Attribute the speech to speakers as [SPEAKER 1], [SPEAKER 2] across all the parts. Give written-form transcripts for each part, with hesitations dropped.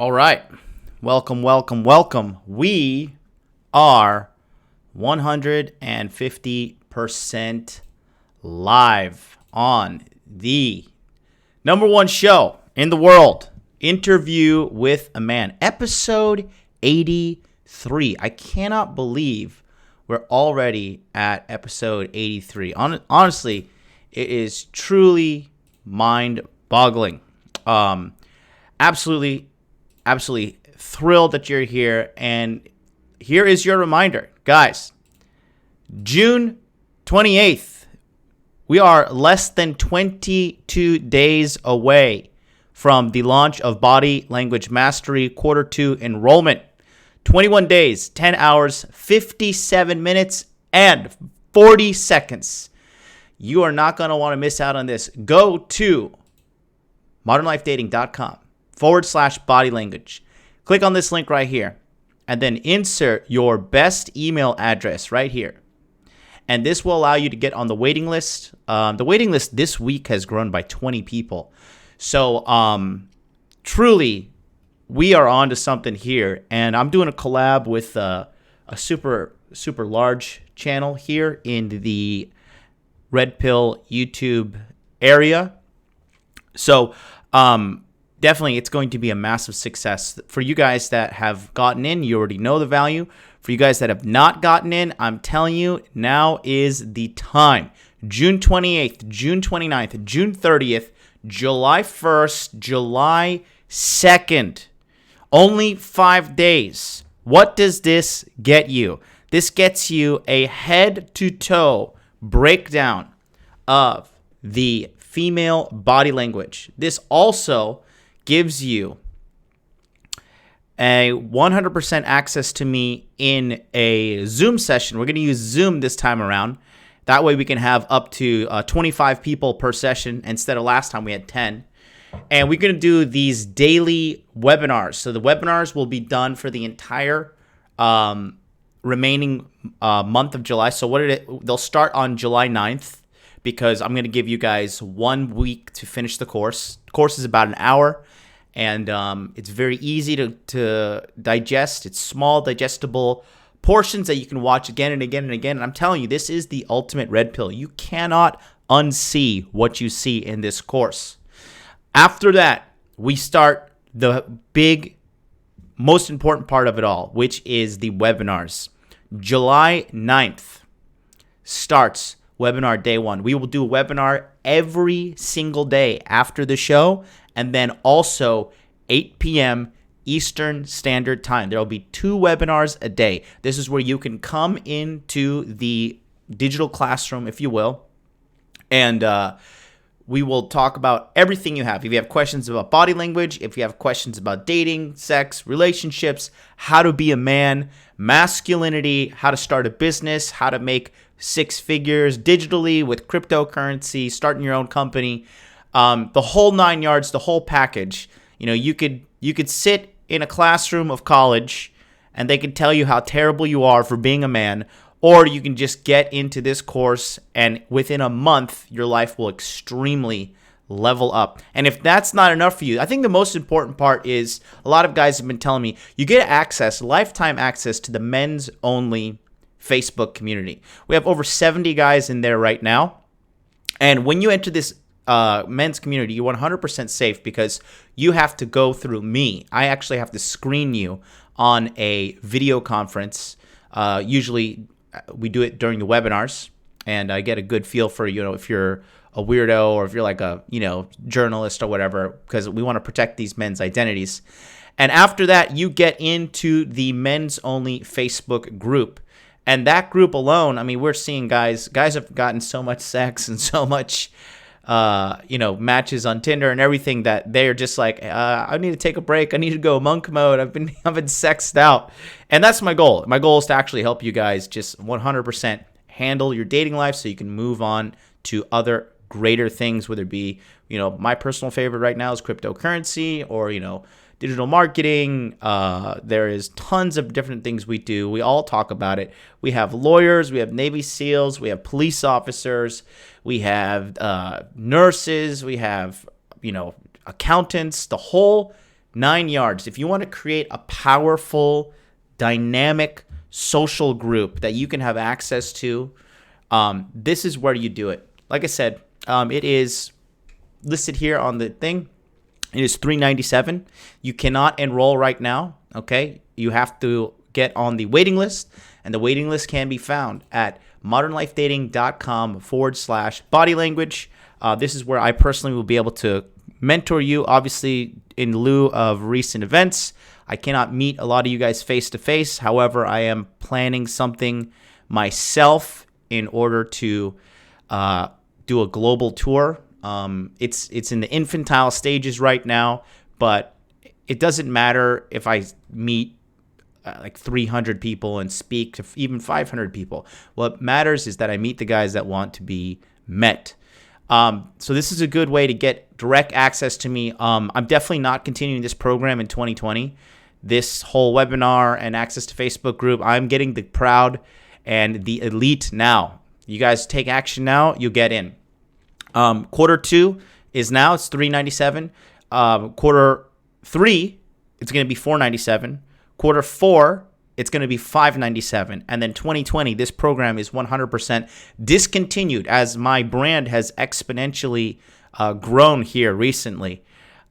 [SPEAKER 1] All right. Welcome, welcome, welcome. We are 150% live on the number one show in the world, Interview with a Man, episode 83. I cannot believe we're already at episode 83. Honestly, it is truly mind-boggling. Absolutely thrilled that you're here. And here is your reminder, guys. June 28th, we are less than 22 days away from the launch of Body Language Mastery Quarter 2 enrollment. 21 days, 10 hours, 57 minutes, and 40 seconds. You are not going to want to miss out on this. Go to modernlifedating.com/body language. Click on this link right here and then insert your best email address right here. And this will allow you to get on the waiting list. The waiting list this week has grown by 20 people. So truly, we are on to something here. And I'm doing a collab with a super large channel here in the Red Pill YouTube area. So definitely it's going to be a massive success. For you guys that have gotten in, you already know the value. For you guys that have not gotten in, I'm telling you, now is the time. June 28th, June 29th, June 30th, July 1st, July 2nd. Only 5 days. What does this get you? This gets you a head-to-toe breakdown of the female body language. This also gives you a 100% access to me in a Zoom session. We're going to use Zoom this time around. That way we can have up to 25 people per session instead of last time we had 10. And we're going to do these daily webinars. So the webinars will be done for the entire remaining month of July. So they'll start on July 9th because I'm going to give you guys 1 week to finish the course. The course is about an hour. And it's very easy to digest. It's small, digestible portions that you can watch again and again and again. And I'm telling you, this is the ultimate red pill. You cannot unsee what you see in this course. After that, we start the big, most important part of it all, which is the webinars. July 9th starts webinar day 1. We will do a webinar every single day after the show. And then also 8 p.m. Eastern Standard Time. There will be 2 webinars a day. This is where you can come into the digital classroom, if you will, and we will talk about everything you have. If you have questions about body language, if you have questions about dating, sex, relationships, how to be a man, masculinity, how to start a business, how to make 6 figures digitally with cryptocurrency, starting your own company, the whole 9 yards, the whole package. You know, you could sit in a classroom of college and they could tell you how terrible you are for being a man, or you can just get into this course and within a month, your life will extremely level up. And if that's not enough for you, I think the most important part is a lot of guys have been telling me you get access, lifetime access to the men's only Facebook community. We have over 70 guys in there right now. And when you enter this men's community, you're 100% safe because you have to go through me. I actually have to screen you on a video conference. Usually we do it during the webinars, and I get a good feel for, if you're a weirdo or if you're like a, journalist or whatever, because we want to protect these men's identities. And after that, you get into the men's only Facebook group. And that group alone, I mean, we're seeing guys have gotten so much sex and so much matches on Tinder and everything that they're just like, I need to take a break. I need to go monk mode. I've been sexed out. And that's my goal. My goal is to actually help you guys just 100% handle your dating life so you can move on to other greater things, whether it be, my personal favorite right now is cryptocurrency or, digital marketing. There is tons of different things we do. We all talk about it. We have lawyers, we have Navy SEALs, we have police officers, we have nurses, we have, accountants. The whole 9 yards. If you want to create a powerful, dynamic social group that you can have access to, this is where you do it. Like I said, it is listed here on the thing. It is $397. You cannot enroll right now, okay? You have to get on the waiting list, and the waiting list can be found at modernlifedating.com/body language. This is where I personally will be able to mentor you, obviously, in lieu of recent events. I cannot meet a lot of you guys face to face. However, I am planning something myself in order to do a global tour. It's in the infantile stages right now, but it doesn't matter if I meet like 300 people and speak to even 500 people. What matters is that I meet the guys that want to be met. So this is a good way to get direct access to me. I'm definitely not continuing this program in 2020. This whole webinar and access to Facebook group, I'm getting the proud and the elite now. You guys take action now, you get in. Quarter 2 is now, it's $397. Quarter 3, it's going to be $497. Quarter 4, it's going to be $597. And then 2020, this program is 100% discontinued as my brand has exponentially grown here recently.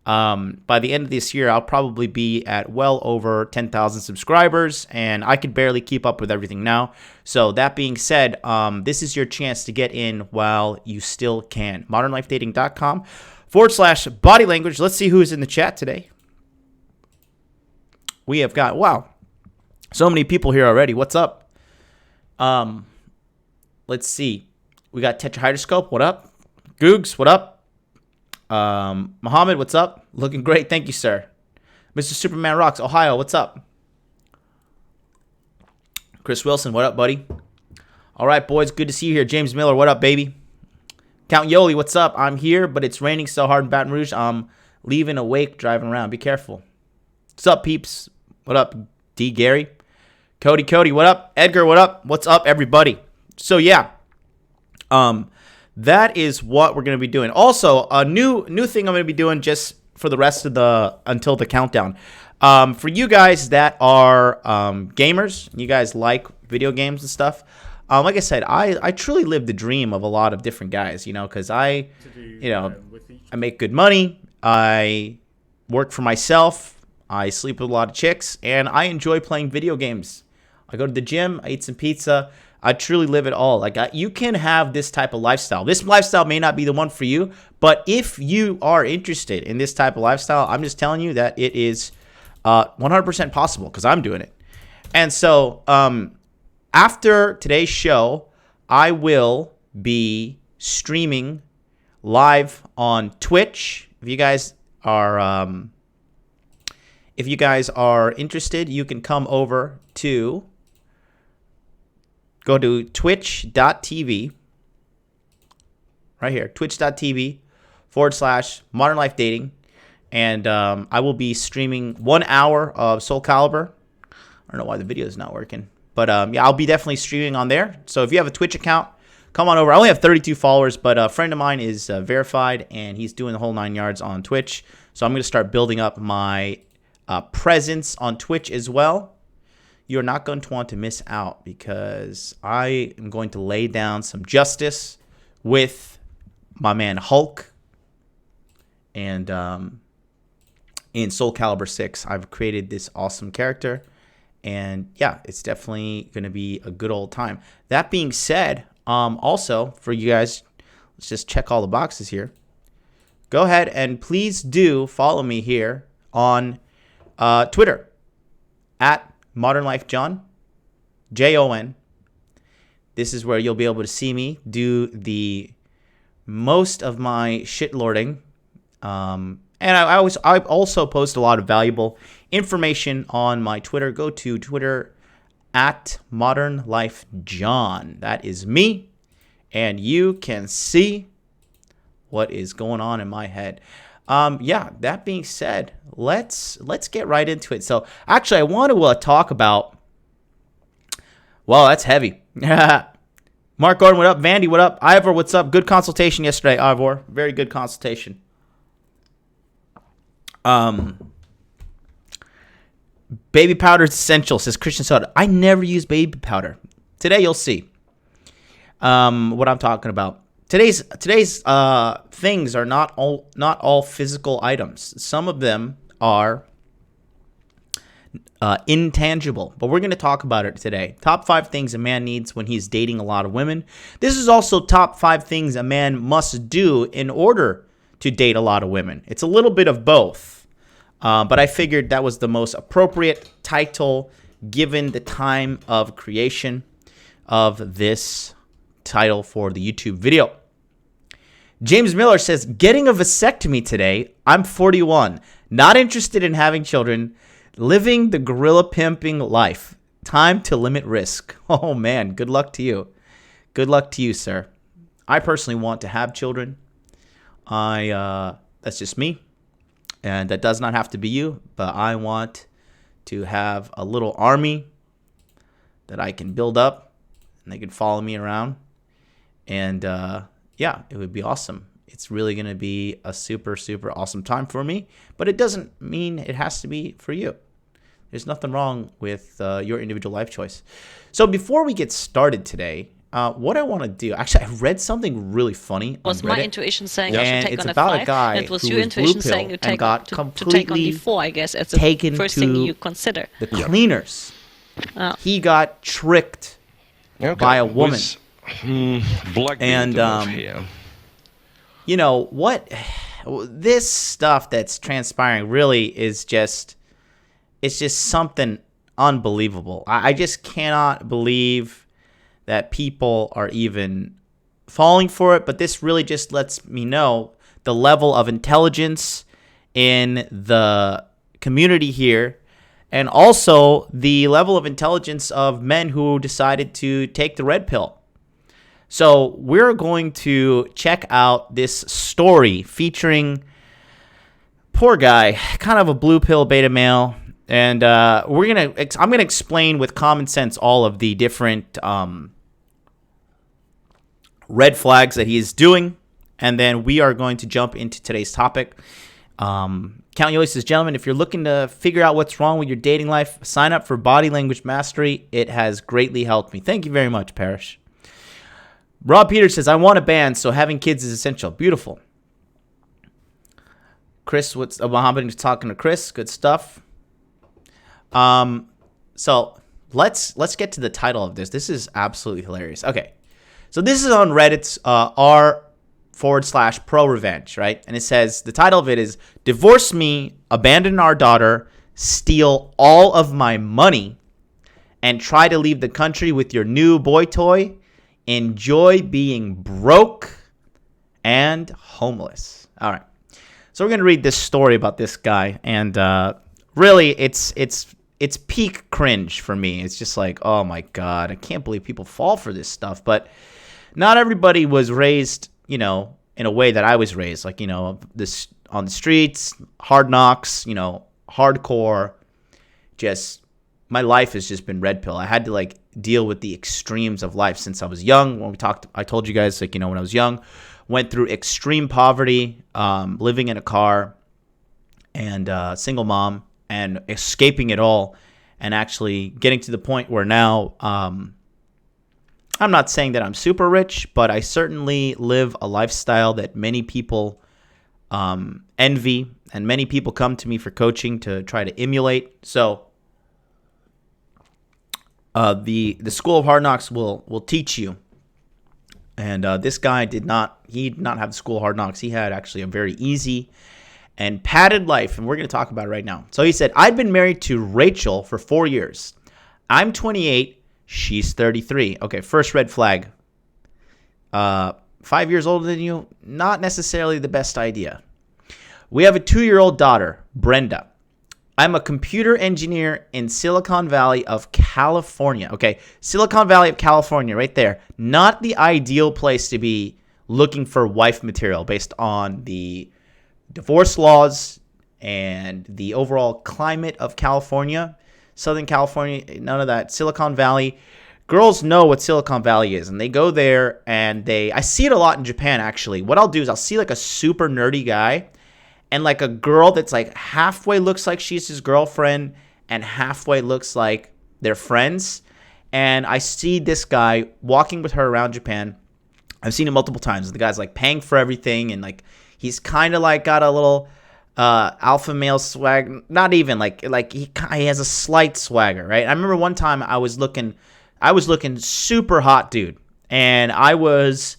[SPEAKER 1] By the end of this year, I'll probably be at well over 10,000 subscribers, and I could barely keep up with everything now. So that being said, this is your chance to get in while you still can. modernlifedating.com/body language. Let's see who's in the chat today. We have got, wow, so many people here already. What's up? Let's see. We got Tetrahydroscope. What up? Googs, what up? Muhammad, what's up? Looking great. Thank you, sir. Mr. Superman Rocks, Ohio, what's up? Chris Wilson, what up, buddy? All right, boys, good to see you here. James Miller, what up, baby? Count Yoli, what's up? I'm here, but it's raining so hard in Baton Rouge, I'm leaving a wake driving around. Be careful. What's up, peeps? What up, D. Gary? Cody, what up? Edgar, what up? What's up, everybody? So, yeah. That is what we're going to be doing. Also, a new thing I'm going to be doing just for the rest of until the countdown. For you guys that are gamers, you guys like video games and stuff. Like I said, I truly live the dream of a lot of different guys, because I make good money. I work for myself. I sleep with a lot of chicks, and I enjoy playing video games. I go to the gym. I eat some pizza. I truly live it all. You can have this type of lifestyle. This lifestyle may not be the one for you, but if you are interested in this type of lifestyle, I'm just telling you that it is 100% possible because I'm doing it. And so after today's show, I will be streaming live on Twitch. If you guys are interested, you can come over to go to twitch.tv right here, twitch.tv/Modern Life Dating. And I will be streaming 1 hour of Soul Calibur. I don't know why the video is not working. But yeah, I'll be definitely streaming on there. So if you have a Twitch account, come on over. I only have 32 followers, but a friend of mine is verified, and he's doing the whole 9 yards on Twitch. So I'm going to start building up my presence on Twitch as well. You're not going to want to miss out because I am going to lay down some justice with my man Hulk. And in Soul Calibur 6, I've created this awesome character. And yeah, it's definitely going to be a good old time. That being said, also for you guys, let's just check all the boxes here. Go ahead and please do follow me here on Twitter at Modern Life John, Jon. This is where you'll be able to see me do the most of my shitlording. And I also post a lot of valuable information on my Twitter. Go to Twitter at Modern Life John. That is me, and you can see what is going on in my head. Yeah, that being said, let's get right into it. So actually, I want to talk about, well, that's heavy. Mark Gordon, what up? Vandy, what up? Ivor, what's up? Good consultation yesterday, Ivor. Very good consultation. Baby powder is essential, says Christian Soda. I never use baby powder. Today you'll see what I'm talking about. Today's things are not all physical items. Some of them are intangible, but we're going to talk about it today. Top 5 things a man needs when he's dating a lot of women. This is also top 5 things a man must do in order to date a lot of women. It's a little bit of both, but I figured that was the most appropriate title given the time of creation of this title for the YouTube video. James Miller says, getting a vasectomy today. I'm 41, not interested in having children, living the gorilla pimping life. Time to limit risk. Oh man, good luck to you. Good luck to you, sir. I personally want to have children. That's just me. And that does not have to be you, but I want to have a little army that I can build up and they can follow me around. And yeah, it would be awesome. It's really going to be a super, super awesome time for me, but it doesn't mean it has to be for you. There's nothing wrong with your individual life choice. So before we get started today, what I want to do, actually, I read something really funny on
[SPEAKER 2] was
[SPEAKER 1] Reddit,
[SPEAKER 2] my intuition saying you should take
[SPEAKER 1] it's
[SPEAKER 2] on a
[SPEAKER 1] about
[SPEAKER 2] 5,
[SPEAKER 1] a guy
[SPEAKER 2] and it was
[SPEAKER 1] who
[SPEAKER 2] your
[SPEAKER 1] was
[SPEAKER 2] intuition
[SPEAKER 1] blue
[SPEAKER 2] saying
[SPEAKER 1] pill
[SPEAKER 2] you
[SPEAKER 1] and
[SPEAKER 2] take
[SPEAKER 1] got
[SPEAKER 2] to take on
[SPEAKER 1] completely
[SPEAKER 2] D4, I guess, as
[SPEAKER 1] taken
[SPEAKER 2] the first
[SPEAKER 1] to
[SPEAKER 2] thing you consider.
[SPEAKER 1] the cleaners. He got tricked by a woman. And you know what? This stuff that's transpiring really is just, it's just something unbelievable. I just cannot believe that people are even falling for it, but this really just lets me know the level of intelligence in the community here, and also the level of intelligence of men who decided to take the red pill. So we're going to check out this story featuring poor guy, kind of a blue pill beta male, and I'm gonna explain with common sense all of the different red flags that he is doing, and then we are going to jump into today's topic. Count Yolis says, gentlemen, if you're looking to figure out what's wrong with your dating life, sign up for Body Language Mastery. It has greatly helped me. Thank you very much, Parrish. Rob Peters says, I want a band, so having kids is essential. Beautiful. Chris, Mohammed is talking to Chris. Good stuff. So let's get to the title of this. This is absolutely hilarious. Okay. So this is on Reddit's r/pro revenge, right? And it says, the title of it is, divorce me, abandon our daughter, steal all of my money, and try to leave the country with your new boy toy. Enjoy being broke and homeless. All right. So we're going to read this story about this guy. And really, it's peak cringe for me. It's just like, oh, my God. I can't believe people fall for this stuff. But not everybody was raised, in a way that I was raised. Like, this on the streets, hard knocks, hardcore. Just my life has just been red pill. I had to, deal with the extremes of life since I was young. When I told you guys, when I was young, went through extreme poverty, living in a car, and single mom, and escaping it all, and actually getting to the point where now, I'm not saying that I'm super rich, but I certainly live a lifestyle that many people envy, and many people come to me for coaching to try to emulate. So the School of Hard Knocks will teach you. And this guy did not have the School of Hard Knocks. He had actually a very easy and padded life, and we're going to talk about it right now. So he said, I'd been married to Rachel for 4 years. I'm 28. She's 33. Okay, first red flag. 5 years older than you, not necessarily the best idea. We have a 2-year-old daughter, Brenda. I'm a computer engineer in Silicon Valley of California. Okay, Silicon Valley of California, right there. Not the ideal place to be looking for wife material based on the divorce laws and the overall climate of California. Southern California, none of that. Silicon Valley. Girls know what Silicon Valley is, and they go there, and I see it a lot in Japan, actually. What I'll do is I'll see a super nerdy guy, and a girl that's halfway looks like she's his girlfriend, and halfway looks like they're friends. And I see this guy walking with her around Japan. I've seen him multiple times. The guy's like paying for everything, and like he's kind of like got a little alpha male swag. Not even like he has a slight swagger, right? I remember one time I was looking super hot, dude, and I was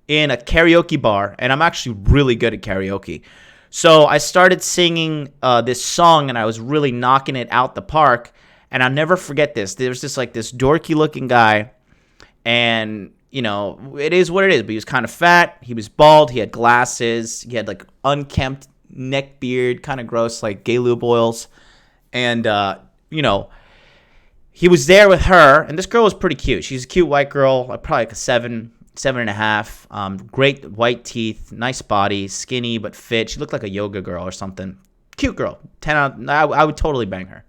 [SPEAKER 1] in a karaoke bar, and I'm actually really good at karaoke. So I started singing this song, and I was really knocking it out the park. And I'll never forget this. There was just like this dorky looking guy, and you know, it is what it is, but he was kind of fat, he was bald, he had glasses, he had like unkempt neck beard, kind of gross, like gay lube oils. And you know, he was there with her, and this girl was pretty cute. She's a cute white girl, probably like a 7.5. Great white teeth, nice body, skinny but fit. She looked like a yoga girl or something. Cute girl. 10 out. I would totally bang her.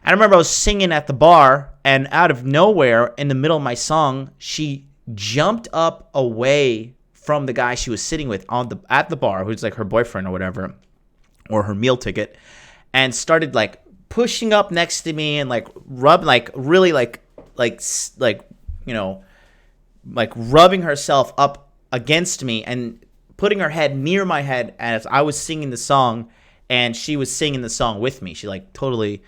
[SPEAKER 1] And I remember I was singing at the bar, and out of nowhere, in the middle of my song, she jumped up away from the guy she was sitting with at the bar, who's like her boyfriend or whatever, or her meal ticket, and started like pushing up next to me and like really you know, like rubbing herself up against me and putting her head near my head as I was singing the song, and she was singing the song with me. She like totally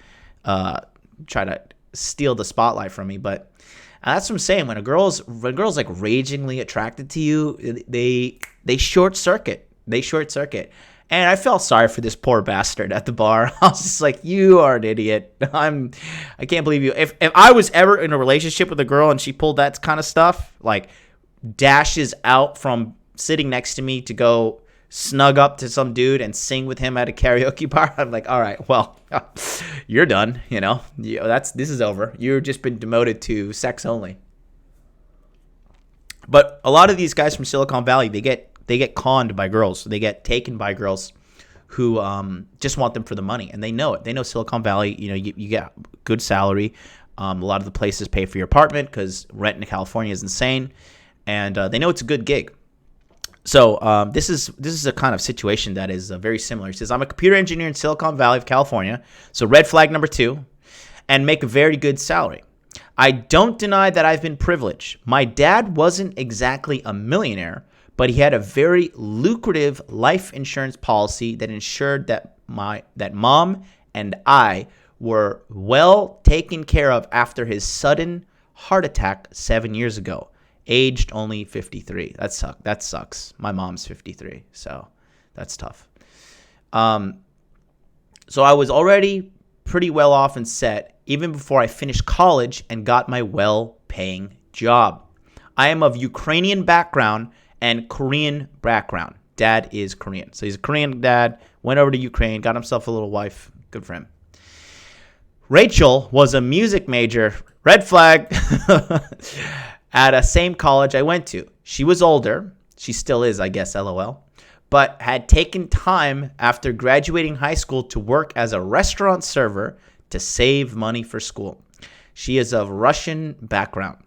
[SPEAKER 1] try to steal the spotlight from me. But that's what I'm saying. When a girl's like ragingly attracted to you, they short circuit. And I felt sorry for this poor bastard at the bar. I was just like, you are an idiot. I can't believe you. If I was ever in a relationship with a girl and she pulled that kind of stuff, like dashes out from sitting next to me to go snug up to some dude and sing with him at a karaoke bar, I'm like, all right, well, you're done. You know, this is over. You've just been demoted to sex only. But a lot of these guys from Silicon Valley, they get conned by girls. They get taken by girls who just want them for the money, and they know it. They know Silicon Valley. You know, you get good salary. A lot of the places pay for your apartment because rent in California is insane, and they know it's a good gig. So this is a kind of situation that is very similar. He says, I'm a computer engineer in Silicon Valley of California, so red flag number 2, and make a very good salary. I don't deny that I've been privileged. My dad wasn't exactly a millionaire, but he had a very lucrative life insurance policy that ensured that mom and I were well taken care of after his sudden heart attack 7 years ago. Aged only 53. That sucks. My mom's 53, so that's tough. So I was already pretty well off and set even before I finished college and got my well-paying job. I am of Ukrainian background and Korean background. Dad is Korean. So he's a Korean dad, went over to Ukraine, got himself a little wife. Good for him. Rachel was a music major, red flag, at a same college I went to. She was older. She still is, I guess, LOL. But had taken time after graduating high school to work as a restaurant server to save money for school. She is of Russian background.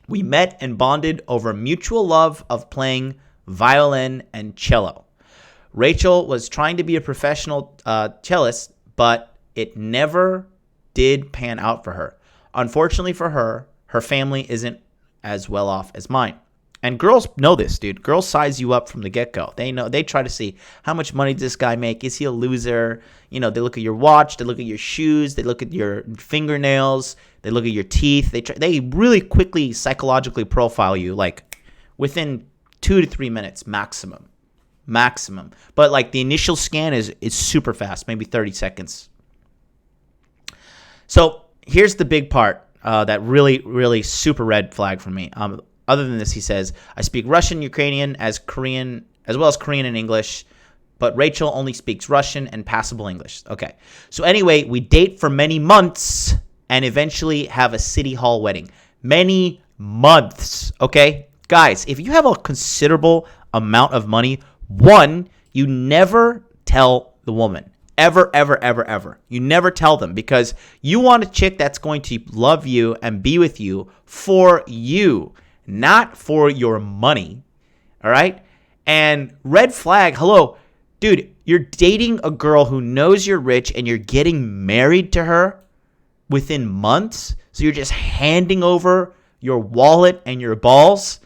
[SPEAKER 1] We met and bonded over mutual love of playing violin and cello. Rachel was trying to be a professional cellist, but it never did pan out for her. Unfortunately for her, her family isn't as well off as mine. And girls know this, dude. Girls size you up from the get-go. They know. They try to see how much money does this guy make. Is he a loser? You know, they look at your watch. They look at your shoes. They look at your fingernails. They look at your teeth. They really quickly psychologically profile you, like within 2 to 3 minutes maximum. But like the initial scan is super fast, maybe 30 seconds. So here's the big part that really super red flag for me. Other than this, he says, I speak Russian, Ukrainian, as well as Korean and English, but Rachel only speaks Russian and passable English. Okay. So anyway, we date for many months and eventually have a city hall wedding. Many months. Okay. Guys, if you have a considerable amount of money, one, you never tell the woman. Ever. You never tell them, because you want a chick that's going to love you and be with you for you, not for your money. All right? And red flag, hello, Dude, you're dating a girl who knows you're rich and you're getting married to her within months. So you're just handing over your wallet and your balls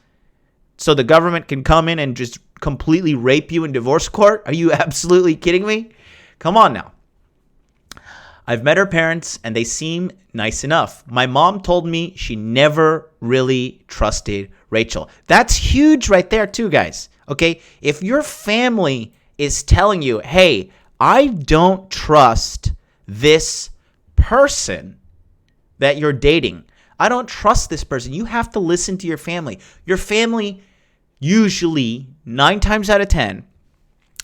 [SPEAKER 1] so the government can come in and just completely rape you in divorce court? Are you absolutely kidding me? Come on now. I've met her parents and they seem nice enough. My mom told me she never really trusted Rachel. That's huge right there too, guys. Okay? If your family is telling you, hey, I don't trust this person that you're dating. I don't trust this person. You have to listen to your family. Your family usually, 9 times out of 10,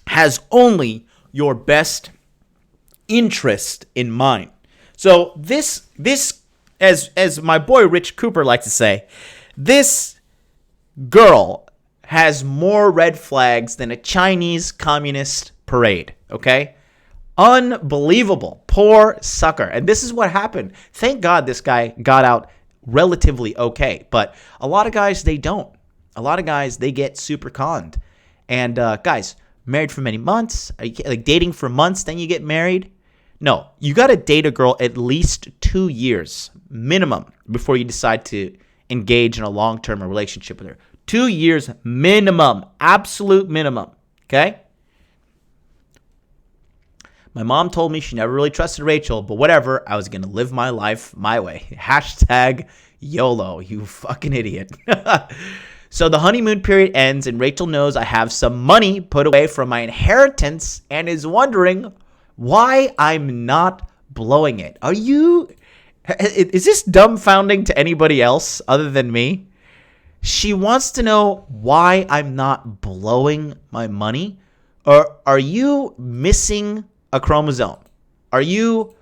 [SPEAKER 1] has only your best interest in mind. So this as my boy Rich Cooper likes to say, this girl has more red flags than a Chinese communist parade, okay? Unbelievable. Poor sucker. And this is what happened. Thank God this guy got out relatively okay. But a lot of guys, they don't. A lot of guys, they get super conned. And guys, married for many months, like dating for months, then you get married. No, you got to date a girl at least 2 years minimum before you decide to engage in a long-term relationship with her. 2 years minimum, absolute minimum, okay? My mom told me she never really trusted Rachel, but whatever, I was going to live my life my way. Hashtag YOLO, you fucking idiot. So the honeymoon period ends and Rachel knows I have some money put away from my inheritance and is wondering why I'm not blowing it. Is this dumbfounding to anybody else other than me? She wants to know why I'm not blowing my money. Or are you missing a chromosome? Are you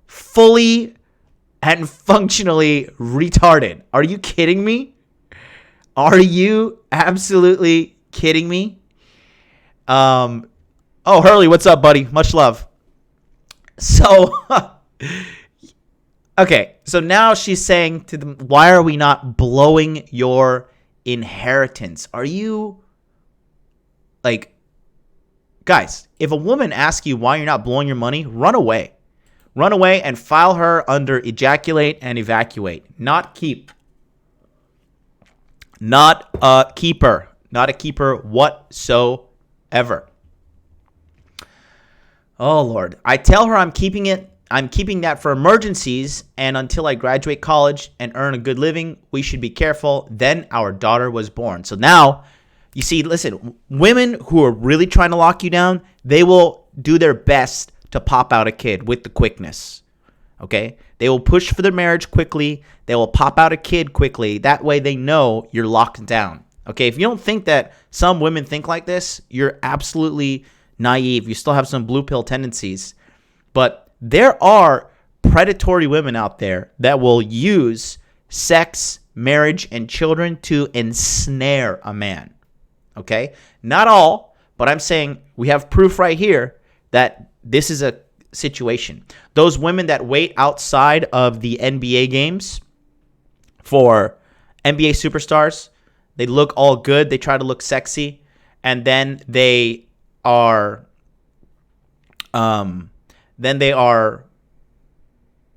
[SPEAKER 1] fully and functionally retarded? Are you kidding me? Are you absolutely kidding me? Oh, Hurley, what's up, buddy? Much love. So, okay, so now she's saying to them, why are we not blowing your inheritance? Are you, like, guys, if a woman asks you why you're not blowing your money, run away. Run away and file her under ejaculate and evacuate. Not keep. Not a keeper. Not a keeper whatsoever. Oh, Lord. I tell her I'm keeping that for emergencies, and until I graduate college and earn a good living, we should be careful. Then our daughter was born. So now, you see, listen, women who are really trying to lock you down, they will do their best to pop out a kid with the quickness. Okay? They will push for their marriage quickly. They will pop out a kid quickly. That way they know you're locked down. Okay? If you don't think that some women think like this, you're absolutely naive. You still have some blue pill tendencies. But there are predatory women out there that will use sex, marriage, and children to ensnare a man. Okay? Not all, but I'm saying we have proof right here that this is a situation. Those women that wait outside of the NBA games for NBA superstars, they look all good. They try to look sexy. And then they are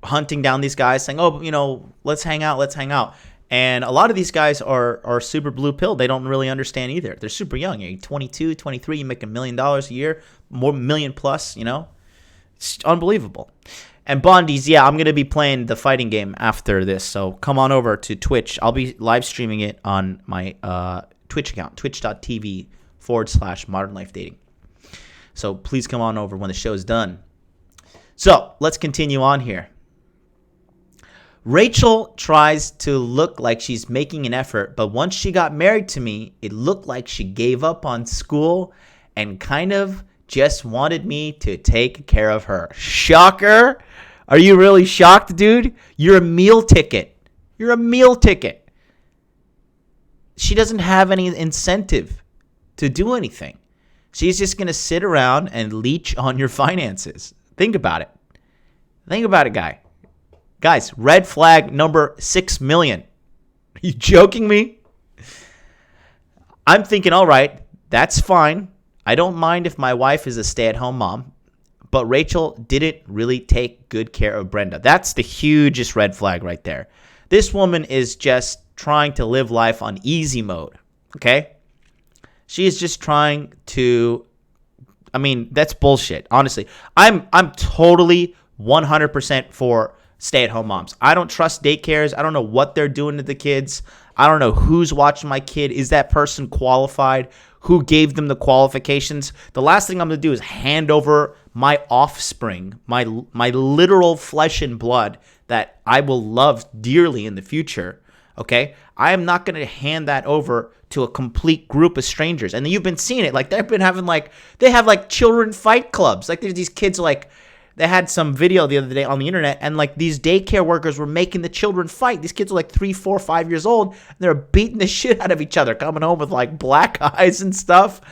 [SPEAKER 1] hunting down these guys saying, oh, let's hang out. And a lot of these guys are super blue pill. They don't really understand either. They're super young. You're 22, 23, you make $1 million a year, more million plus, It's unbelievable. And Bondies, yeah, I'm going to be playing the fighting game after this. So come on over to Twitch. I'll be live streaming it on my Twitch account, twitch.tv/Modern Life Dating. So please come on over when the show's done. So let's continue on here. Rachel tries to look like she's making an effort, but once she got married to me, it looked like she gave up on school and kind of just wanted me to take care of her. Shocker. Are you really shocked, dude? You're a meal ticket. She doesn't have any incentive to do anything. She's just going to sit around and leech on your finances. Think about it. Guys, red flag number 6 million. Are you joking me? I'm thinking, all right, that's fine. I don't mind if my wife is a stay-at-home mom, but Rachel didn't really take good care of Brenda. That's the hugest red flag right there. This woman is just trying to live life on easy mode, okay? She is just trying to, I mean, that's bullshit, honestly. I'm totally 100% for stay-at-home moms. I don't trust daycares. I don't know what they're doing to the kids. I don't know who's watching my kid. Is that person qualified? Who gave them the qualifications? The last thing I'm going to do is hand over my offspring, my literal flesh and blood that I will love dearly in the future, okay? I am not going to hand that over to a complete group of strangers. And you've been seeing it. Like, they've been having, like, they have, like, children fight clubs. Like, there's these kids, like, they had some video the other day on the internet, and, like, these daycare workers were making the children fight. These kids are, like, 3, 4, 5 years old, and they're beating the shit out of each other, coming home with, like, black eyes and stuff.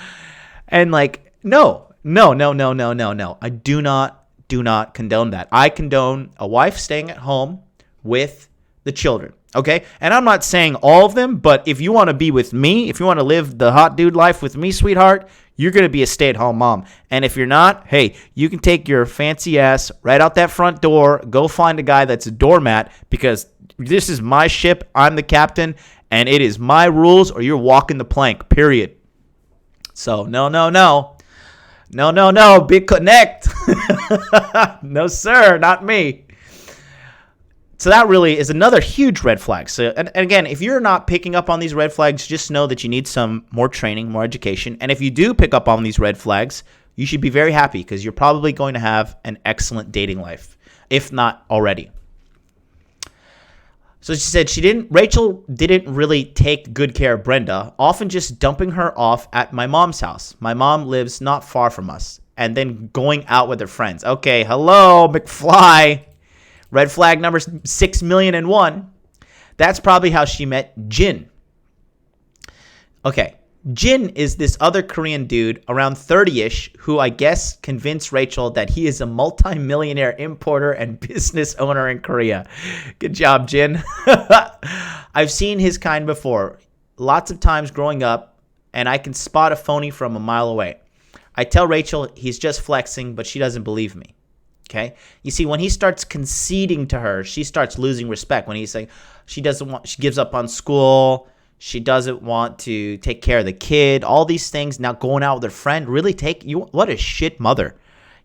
[SPEAKER 1] And, like, no. I do not condone that. I condone a wife staying at home with the children, okay? And I'm not saying all of them, but if you want to be with me, if you want to live the hot dude life with me, sweetheart, you're going to be a stay-at-home mom. And if you're not, hey, you can take your fancy ass right out that front door, go find a guy that's a doormat, because this is my ship, I'm the captain, and it is my rules, or you're walking the plank, period. So, no, big connect. No, sir, not me. So that really is another huge red flag. So, and again, if you're not picking up on these red flags, just know that you need some more training, more education. And if you do pick up on these red flags, you should be very happy, because you're probably going to have an excellent dating life, if not already. So she said Rachel didn't really take good care of Brenda, often just dumping her off at my mom's house. My mom lives not far from us, and then going out with her friends. Okay, hello, McFly. Red flag number 6,000,001. That's probably how she met Jin. Okay, Jin is this other Korean dude around 30-ish who I guess convinced Rachel that he is a multi-millionaire importer and business owner in Korea. Good job, Jin. I've seen his kind before, lots of times growing up, and I can spot a phony from a mile away. I tell Rachel he's just flexing, but she doesn't believe me. Okay. You see, when he starts conceding to her, she starts losing respect. When he's saying she gives up on school, she doesn't want to take care of the kid, all these things. Now going out with her friend, really what a shit mother.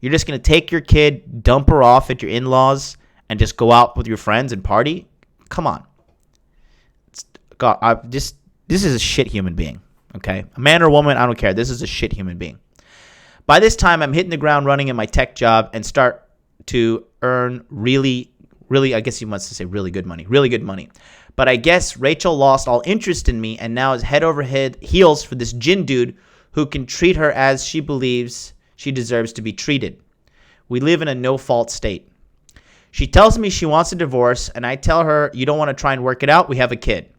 [SPEAKER 1] You're just going to take your kid, dump her off at your in-laws, and just go out with your friends and party? Come on. God, this is a shit human being. Okay. A man or a woman, I don't care. This is a shit human being. By this time, I'm hitting the ground running in my tech job and start to earn really, I guess he wants to say really good money. But I guess Rachel lost all interest in me and now is head over heels for this Jin dude who can treat her as she believes she deserves to be treated. We live in a no-fault state. She tells me she wants a divorce, and I tell her, you don't want to try and work it out? We have a kid.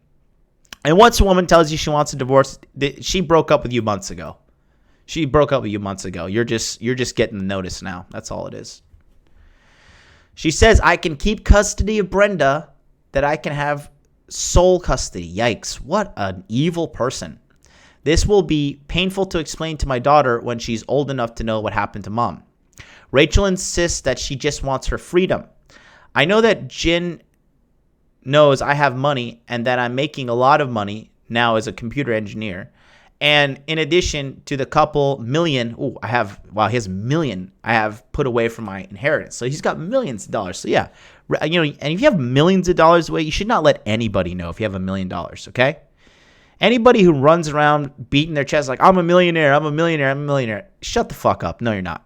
[SPEAKER 1] And once a woman tells you she wants a divorce, she broke up with you months ago. You're just getting the notice now. That's all it is. She says I can keep custody of Brenda, that I can have sole custody. Yikes, what an evil person. This will be painful to explain to my daughter when she's old enough to know what happened to mom. Rachel insists that she just wants her freedom. I know that Jin knows I have money and that I'm making a lot of money now as a computer engineer. And in addition to the couple million, he has $1 million I have put away from my inheritance. So he's got millions of dollars. So yeah, and if you have millions of dollars away, you should not let anybody know if you have $1 million, okay? Anybody who runs around beating their chest like, I'm a millionaire, shut the fuck up. No, you're not.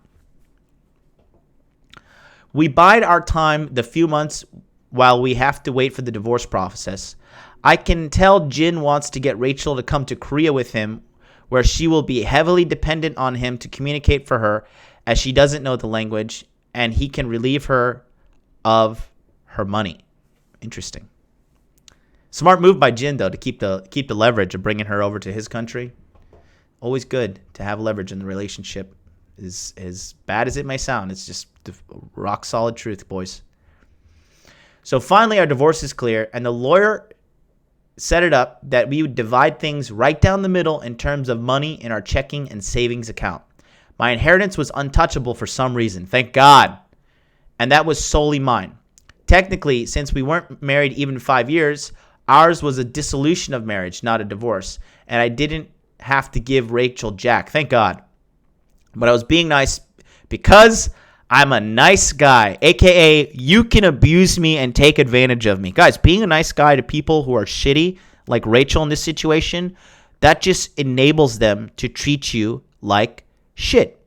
[SPEAKER 1] We bide our time the few months while we have to wait for the divorce process. I can tell Jin wants to get Rachel to come to Korea with him, where she will be heavily dependent on him to communicate for her, as she doesn't know the language, and he can relieve her of her money. Interesting. Smart move by Jin, though, to keep the leverage of bringing her over to his country. Always good to have leverage in the relationship. As bad as it may sound, it's just the rock solid truth, boys. So finally, our divorce is clear, and the lawyer set it up that we would divide things right down the middle in terms of money in our checking and savings account. My inheritance was untouchable for some reason. Thank God. And that was solely mine. Technically, since we weren't married even 5 years, ours was a dissolution of marriage, not a divorce. And I didn't have to give Rachel jack. Thank God. But I was being nice because I'm a nice guy, a.k.a. you can abuse me and take advantage of me. Guys, being a nice guy to people who are shitty, like Rachel in this situation, that just enables them to treat you like shit.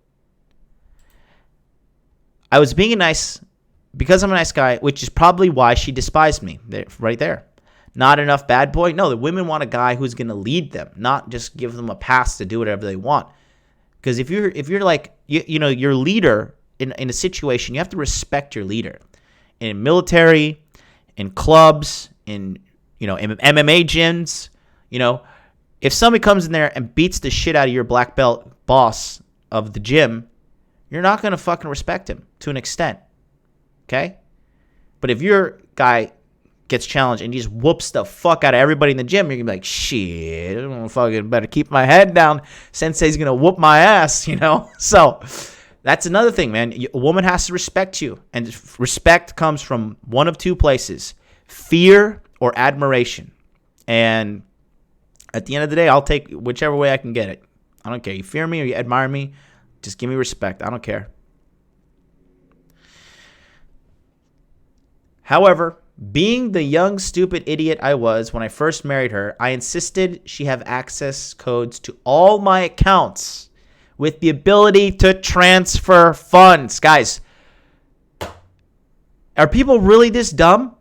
[SPEAKER 1] I was being nice because I'm a nice guy, which is probably why she despised me. Right there. Not enough bad boy? No, the women want a guy who's going to lead them, not just give them a pass to do whatever they want. Because if you're like, your leader in a situation, you have to respect your leader. In military, in clubs, in MMA gyms, if somebody comes in there and beats the shit out of your black belt boss of the gym, you're not going to fucking respect him to an extent. Okay? But if your guy gets challenged and he just whoops the fuck out of everybody in the gym, you're going to be like, shit, I fucking better keep my head down. Sensei's going to whoop my ass, So that's another thing, man. A woman has to respect you. And respect comes from one of two places, fear or admiration. And at the end of the day, I'll take whichever way I can get it. I don't care. You fear me or you admire me, just give me respect. I don't care. However, being the young, stupid idiot I was when I first married her, I insisted she have access codes to all my accounts with the ability to transfer funds. Guys, are people really this dumb?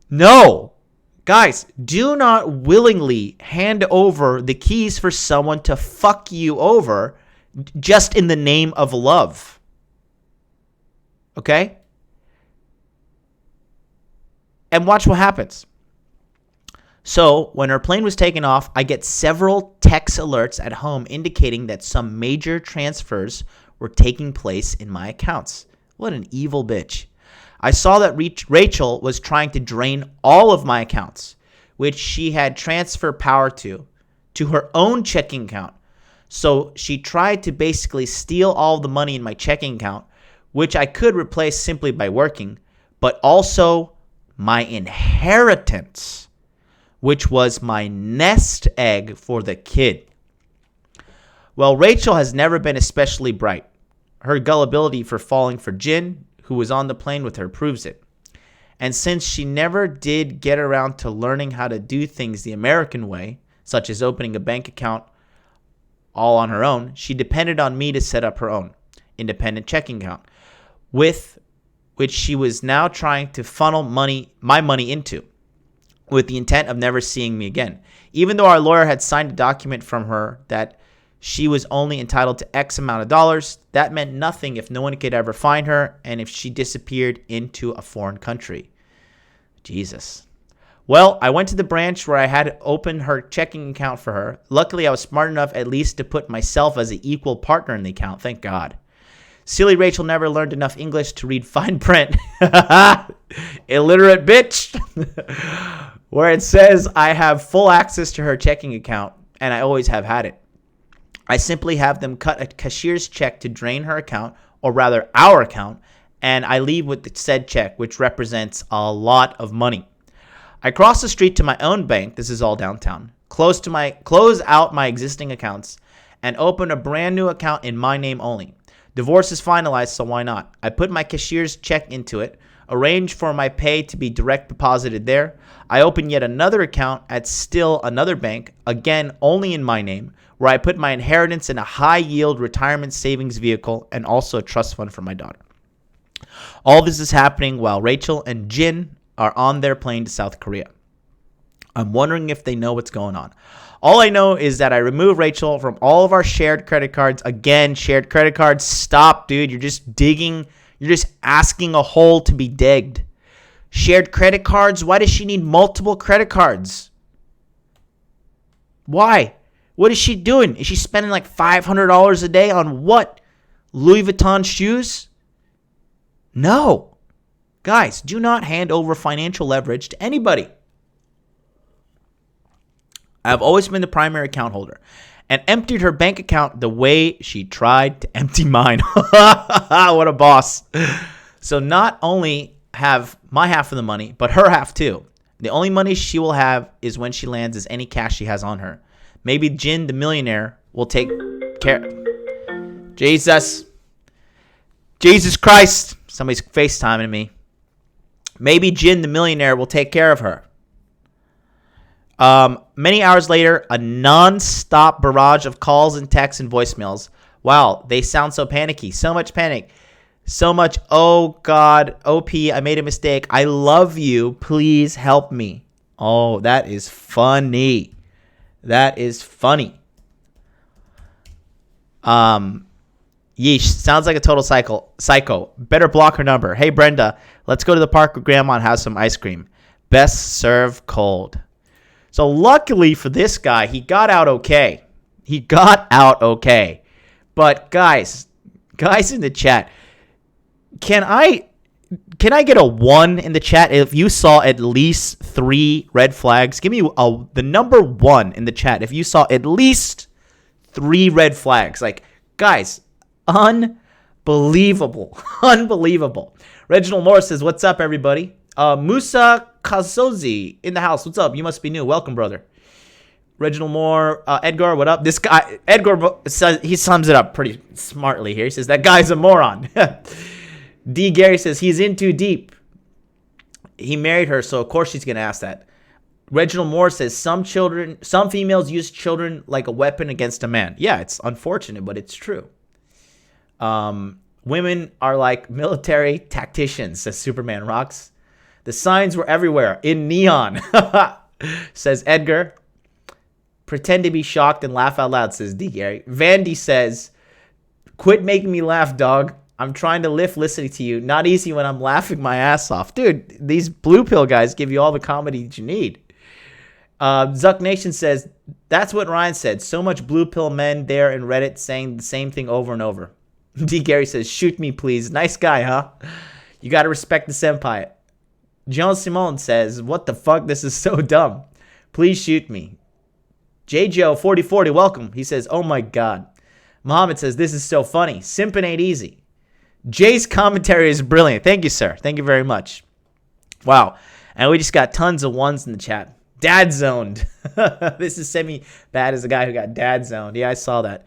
[SPEAKER 1] No. Guys, do not willingly hand over the keys for someone to fuck you over just in the name of love. Okay? And watch what happens. So, when her plane was taking off, I get several text alerts at home indicating that some major transfers were taking place in my accounts. What an evil bitch. I saw that Rachel was trying to drain all of my accounts, which she had transfer power to her own checking account. So, she tried to basically steal all the money in my checking account, which I could replace simply by working, but also my inheritance, which was my nest egg for the kid. Well, Rachel has never been especially bright. Her gullibility for falling for Jin, who was on the plane with her, proves it. And since she never did get around to learning how to do things the American way, such as opening a bank account all on her own, she depended on me to set up her own independent checking account, with which she was now trying to funnel my money into, with the intent of never seeing me again. Even though our lawyer had signed a document from her that she was only entitled to X amount of dollars, that meant nothing if no one could ever find her and if she disappeared into a foreign country. Jesus. Well, I went to the branch where I had opened her checking account for her. Luckily, I was smart enough at least to put myself as an equal partner in the account. Thank God. Silly Rachel never learned enough English to read fine print. Illiterate bitch. Where it says I have full access to her checking account, and I always have had it. I simply have them cut a cashier's check to drain her account, or rather our account, and I leave with the said check, which represents a lot of money. I cross the street to my own bank, this is all downtown, close out my existing accounts, and open a brand new account in my name only. Divorce is finalized, so why not? I put my cashier's check into it, arrange for my pay to be direct deposited there. I open yet another account at still another bank, again only in my name, where I put my inheritance in a high-yield retirement savings vehicle and also a trust fund for my daughter. All this is happening while Rachel and Jin are on their plane to South Korea. I'm wondering if they know what's going on. All I know is that I removed Rachel from all of our shared credit cards. Again, shared credit cards. Stop, dude. You're just digging. You're just asking a hole to be digged. Shared credit cards? Why does she need multiple credit cards? Why? What is she doing? Is she spending like $500 a day on what? Louis Vuitton shoes? No. Guys, do not hand over financial leverage to anybody. I've always been the primary account holder and emptied her bank account the way she tried to empty mine. What a boss. So not only have my half of the money, but her half too. The only money she will have is when she lands is any cash she has on her. Maybe Jin, the millionaire, will take care. Jesus Christ. Somebody's FaceTiming me. Maybe Jin, the millionaire, will take care of her. Many hours later, a non-stop barrage of calls and texts and voicemails. Wow, they sound so panicky. So much panic. So much, oh God, OP, I made a mistake. I love you. Please help me. Oh, that is funny. That is funny. Yeesh, sounds like a total psycho. Better block her number. Hey, Brenda, let's go to the park with Grandma and have some ice cream. Best served cold. So luckily for this guy, he got out okay. But guys in the chat, can I get a 1 in the chat if you saw at least 3 red flags? Give me the number 1 in the chat if you saw at least 3 red flags. Like, guys, unbelievable. Reginald Morris says, what's up, everybody? Musa Kazozi in the house. What's up? You must be new. Welcome, brother. Reginald Moore, Edgar, what up? This guy, Edgar, he sums it up pretty smartly here. He says, that guy's a moron. D. Gary says, he's in too deep. He married her, so of course she's going to ask that. Reginald Moore says, some females use children like a weapon against a man. Yeah, it's unfortunate, but it's true. Women are like military tacticians, says Superman Rocks. The signs were everywhere in neon, says Edgar. Pretend to be shocked and laugh out loud, says D. Gary. Vandy says, quit making me laugh, dog. I'm trying to listening to you. Not easy when I'm laughing my ass off. Dude, these blue pill guys give you all the comedy that you need. Zuck Nation says, that's what Ryan said. So much blue pill men there in Reddit saying the same thing over and over. D. Gary says, shoot me, please. Nice guy, huh? You got to respect the senpai. John Simone says, what the fuck? This is so dumb. Please shoot me. JJO4040, welcome. He says, oh my God. Muhammad says, this is so funny. Simping ain't easy. Jay's commentary is brilliant. Thank you, sir. Thank you very much. Wow. And we just got tons of 1s in the chat. Dad zoned. This is semi-bad as the guy who got dad zoned. Yeah, I saw that.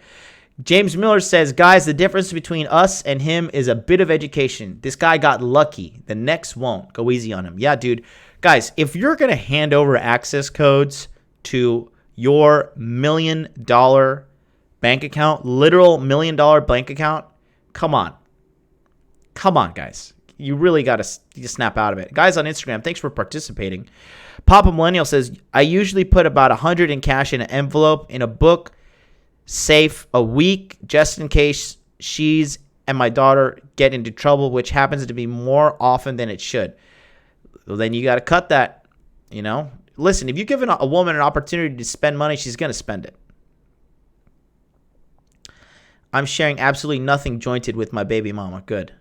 [SPEAKER 1] James Miller says, guys, the difference between us and him is a bit of education. This guy got lucky. The next won't. Go easy on him. Yeah, dude. Guys, if you're going to hand over access codes to your $1 million bank account, literal $1 million bank account, come on. Come on, guys. You really got to snap out of it. Guys on Instagram, thanks for participating. Papa Millennial says, I usually put about $100 in cash in an envelope in a book safe a week just in case she's and my daughter get into trouble, which happens to be more often than it should. Well, then you got to cut that, you know. Listen, if you give a woman an opportunity to spend money, she's going to spend it. I'm sharing absolutely nothing jointed with my baby mama. Good.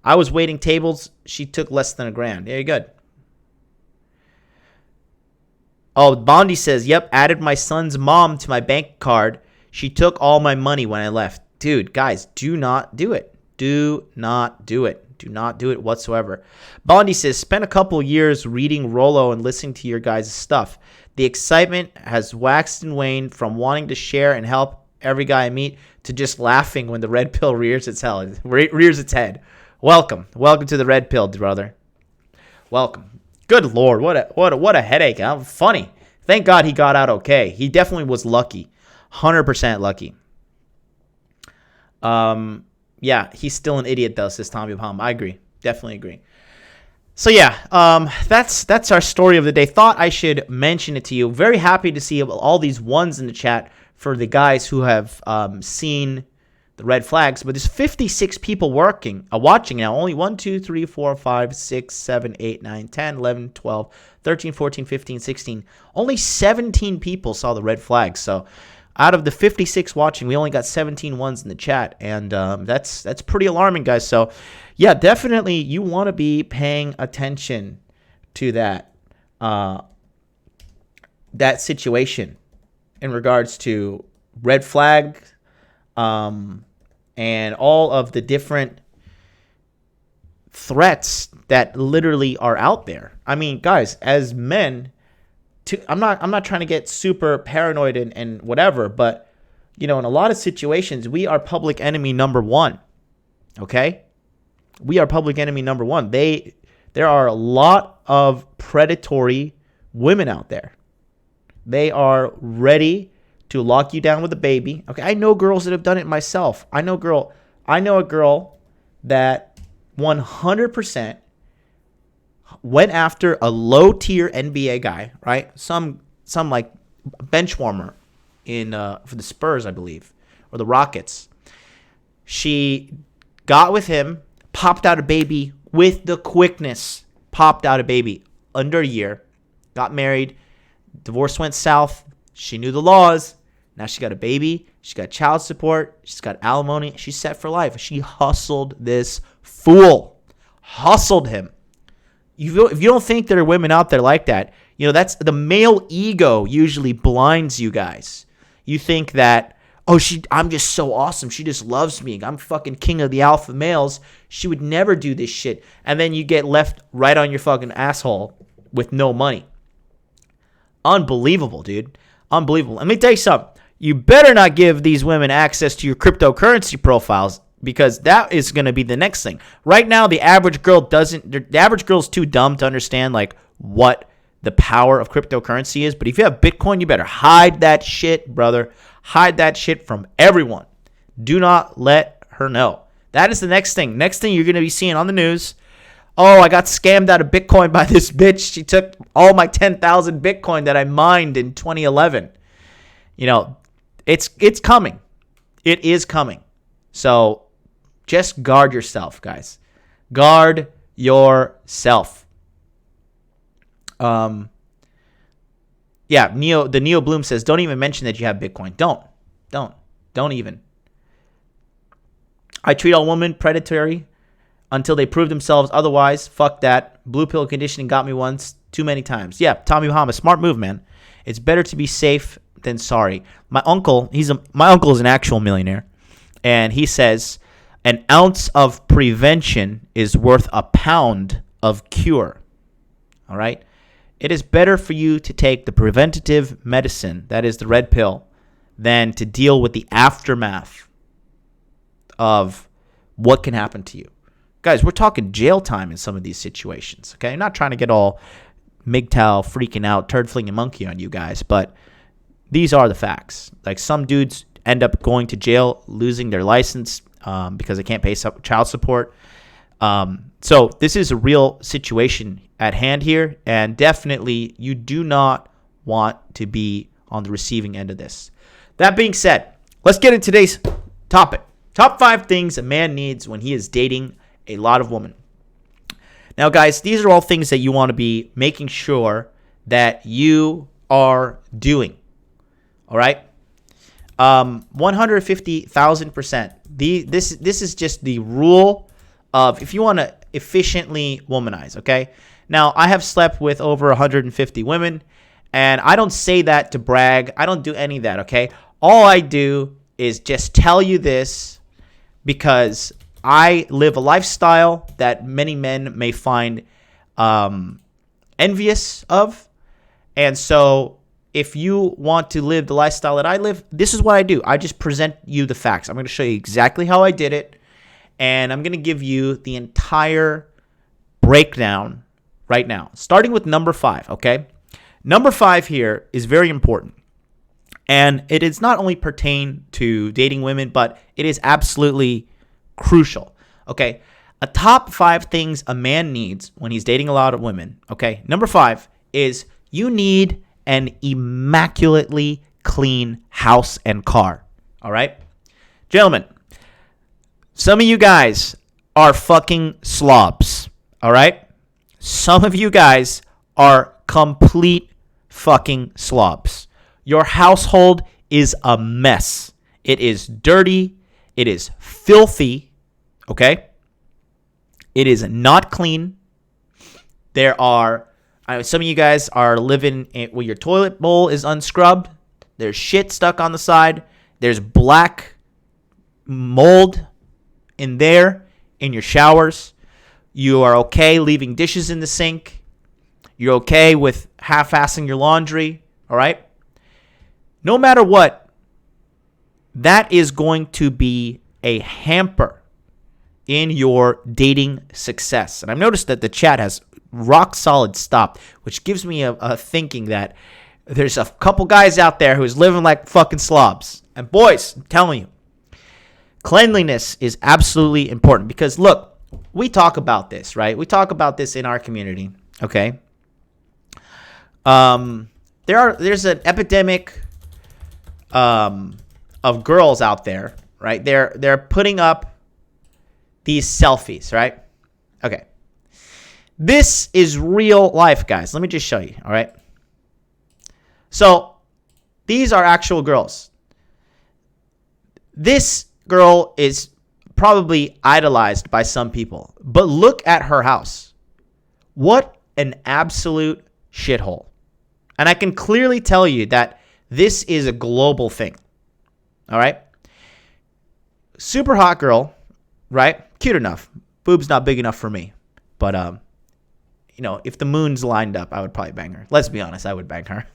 [SPEAKER 1] I was waiting tables. She took less than $1,000. Yeah, you're good. Oh, Bondi says, yep, added my son's mom to my bank card. She took all my money when I left. Dude, guys, do not do it. Do not do it. Do not do it whatsoever. Bondi says, spent a couple years reading Rollo and listening to your guys' stuff. The excitement has waxed and waned from wanting to share and help every guy I meet to just laughing when the red pill rears its head. Welcome to the red pill, brother. Welcome. Good Lord, what a headache. Huh? Funny. Thank God he got out okay. He definitely was lucky. 100% lucky. Yeah, he's still an idiot though, says Tommy Palm. I agree. Definitely agree. So yeah, that's our story of the day. Thought I should mention it to you. Very happy to see all these 1s in the chat for the guys who have seen the red flags, but there's 56 people watching now. Only 1, 2, 3, 4, 5, 6, 7, 8, 9, 10, 11, 12, 13, 14, 15, 16. Only 17 people saw the red flags. So Out of the 56 watching, we only got 17 ones in the chat, and that's pretty alarming, guys. So, yeah, definitely you want to be paying attention to that that situation in regards to red flag and all of the different threats that literally are out there. I mean, guys, as men, I'm not trying to get super paranoid and whatever, but in a lot of situations, we are public enemy number one. Okay? We are public enemy number one. There are a lot of predatory women out there. They are ready to lock you down with a baby. Okay, I know girls that have done it myself. I know a girl that 100% went after a low tier NBA guy, right? Some like bench warmer for the Spurs, I believe, or the Rockets. She got with him, popped out a baby with the quickness, popped out a baby under a year, got married, divorce went south. She knew the laws. Now she got a baby. She got child support. She's got alimony. She's set for life. She hustled this fool. Hustled him. If you don't think there are women out there like that, that's the male ego usually blinds you guys. You think that, I'm just so awesome. She just loves me. I'm fucking king of the alpha males. She would never do this shit. And then you get left right on your fucking asshole with no money. Unbelievable, dude. Unbelievable. Let me tell you something. You better not give these women access to your cryptocurrency profiles, because that is going to be the next thing. Right now, the average girl is too dumb to understand like what the power of cryptocurrency is. But if you have Bitcoin, you better hide that shit, brother. Hide that shit from everyone. Do not let her know. That is the next thing. Next thing you're going to be seeing on the news. Oh, I got scammed out of Bitcoin by this bitch. She took all my 10,000 Bitcoin that I mined in 2011. It's coming. It is coming. So just guard yourself, guys. Guard yourself. The Neo Bloom says, don't even mention that you have Bitcoin. Don't even. I treat all women predatory until they prove themselves otherwise. Fuck that. Blue pill conditioning got me once, too many times. Yeah, Tommy Bahama, smart move, man. It's better to be safe than sorry. My uncle is an actual millionaire, and he says an ounce of prevention is worth a pound of cure. All right? It is better for you to take the preventative medicine, that is the red pill, than to deal with the aftermath of what can happen to you. Guys, we're talking jail time in some of these situations, okay? I'm not trying to get all MGTOW freaking out, turd flinging monkey on you guys, but these are the facts. Like, some dudes end up going to jail, losing their license because they can't pay child support. So this is a real situation at hand here, and definitely you do not want to be on the receiving end of this. That being said, let's get into today's topic. Top 5 things a man needs when he is dating a lot of women. Now, guys, these are all things that you want to be making sure that you are doing. All right? 150,000%. This is just the rule of if you want to efficiently womanize, okay? Now, I have slept with over 150 women, and I don't say that to brag. I don't do any of that, okay? All I do is just tell you this because I live a lifestyle that many men may find envious of. And so if you want to live the lifestyle that I live, this is what I do. I just present you the facts. I'm going to show you exactly how I did it. And I'm going to give you the entire breakdown right now, starting with number 5, okay? Number 5 here is very important. And it is not only pertain to dating women, but it is absolutely crucial, okay? A top 5 things a man needs when he's dating a lot of women, okay? Number 5 is you need an immaculately clean house and car, all right? Gentlemen, some of you guys are fucking slobs, all right? Some of you guys are complete fucking slobs. Your household is a mess. It is dirty. It is filthy. Okay? It is not clean. There are, some of you guys are living where your toilet bowl is unscrubbed. There's shit stuck on the side. There's black mold in there in your showers. You are okay leaving dishes in the sink. You're okay with half-assing your laundry. All right? No matter what, that is going to be a hamper in your dating success. And I've noticed that the chat has rock solid stopped, which gives me a thinking that there's a couple guys out there who's living like fucking slobs. And boys, I'm telling you, cleanliness is absolutely important because look, we talk about this, right? We talk about this in our community, okay? There's an epidemic of girls out there, right? They're putting up these selfies, right? Okay. This is real life, guys. Let me just show you, all right? So, these are actual girls. This girl is probably idolized by some people, but look at her house. What an absolute shithole. And I can clearly tell you that this is a global thing. All right? Super hot girl, right? Cute enough. Boobs not big enough for me. But, if the moon's lined up, I would probably bang her. Let's be honest, I would bang her.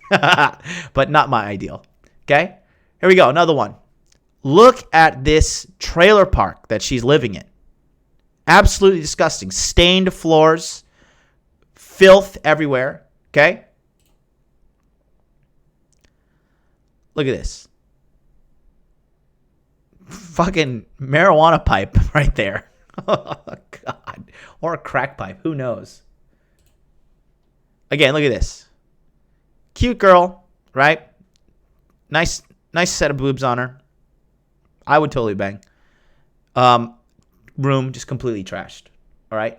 [SPEAKER 1] But not my ideal. Okay? Here we go. Another one. Look at this trailer park that she's living in. Absolutely disgusting. Stained floors. Filth everywhere. Okay? Look at this. Fucking marijuana pipe right there. Oh, God. Or a crack pipe. Who knows? Again, look at this. Cute girl, right? Nice set of boobs on her. I would totally bang. Room just completely trashed. All right?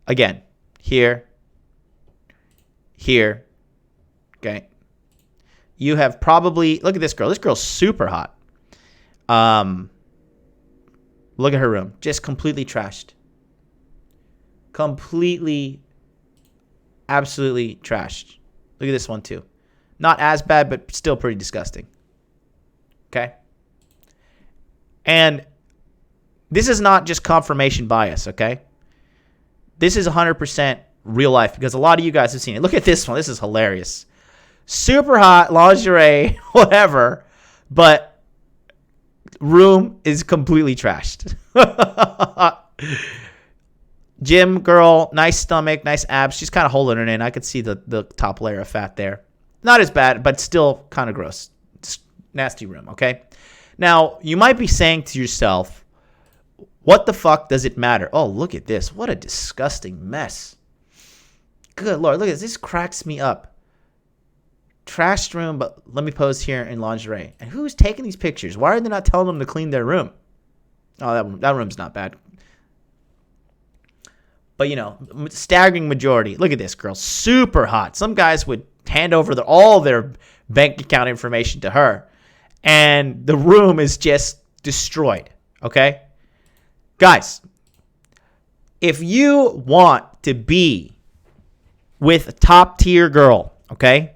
[SPEAKER 1] Again, here. Okay? You have probably... Look at this girl. This girl's super hot. Look at her room. Just completely trashed. Absolutely trashed. Look at this one too. Not as bad, but still pretty disgusting. Okay? And this is not just confirmation bias, okay? This is 100% real life because a lot of you guys have seen it. Look at this one. This is hilarious. Super hot, lingerie, whatever, but room is completely trashed. Gym girl, nice stomach, nice abs. She's kind of holding it in. I could see the top layer of fat there. Not as bad, but still kind of gross. It's nasty room, okay? Now, you might be saying to yourself, what the fuck does it matter? Oh, look at this. What a disgusting mess. Good Lord, look at this. This cracks me up. Trashed room, but let me pose here in lingerie. And who's taking these pictures? Why are they not telling them to clean their room? Oh, that room's not bad. But, staggering majority. Look at this girl. Super hot. Some guys would hand over all their bank account information to her. And the room is just destroyed. Okay? Guys, if you want to be with a top tier girl, okay?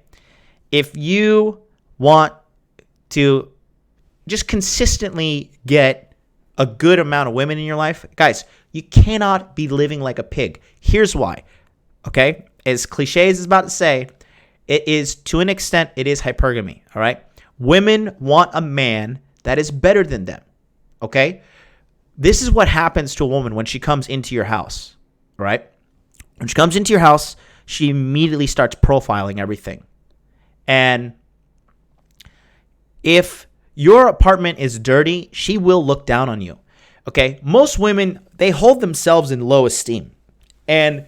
[SPEAKER 1] If you want to just consistently get a good amount of women in your life, guys, you cannot be living like a pig. Here's why, okay? As cliche as it's about to say, it is, to an extent, it is hypergamy, all right? Women want a man that is better than them, okay? This is what happens to a woman when she comes into your house, all right? When she comes into your house, she immediately starts profiling everything. And if your apartment is dirty, she will look down on you. Okay? Most women, they hold themselves in low esteem. And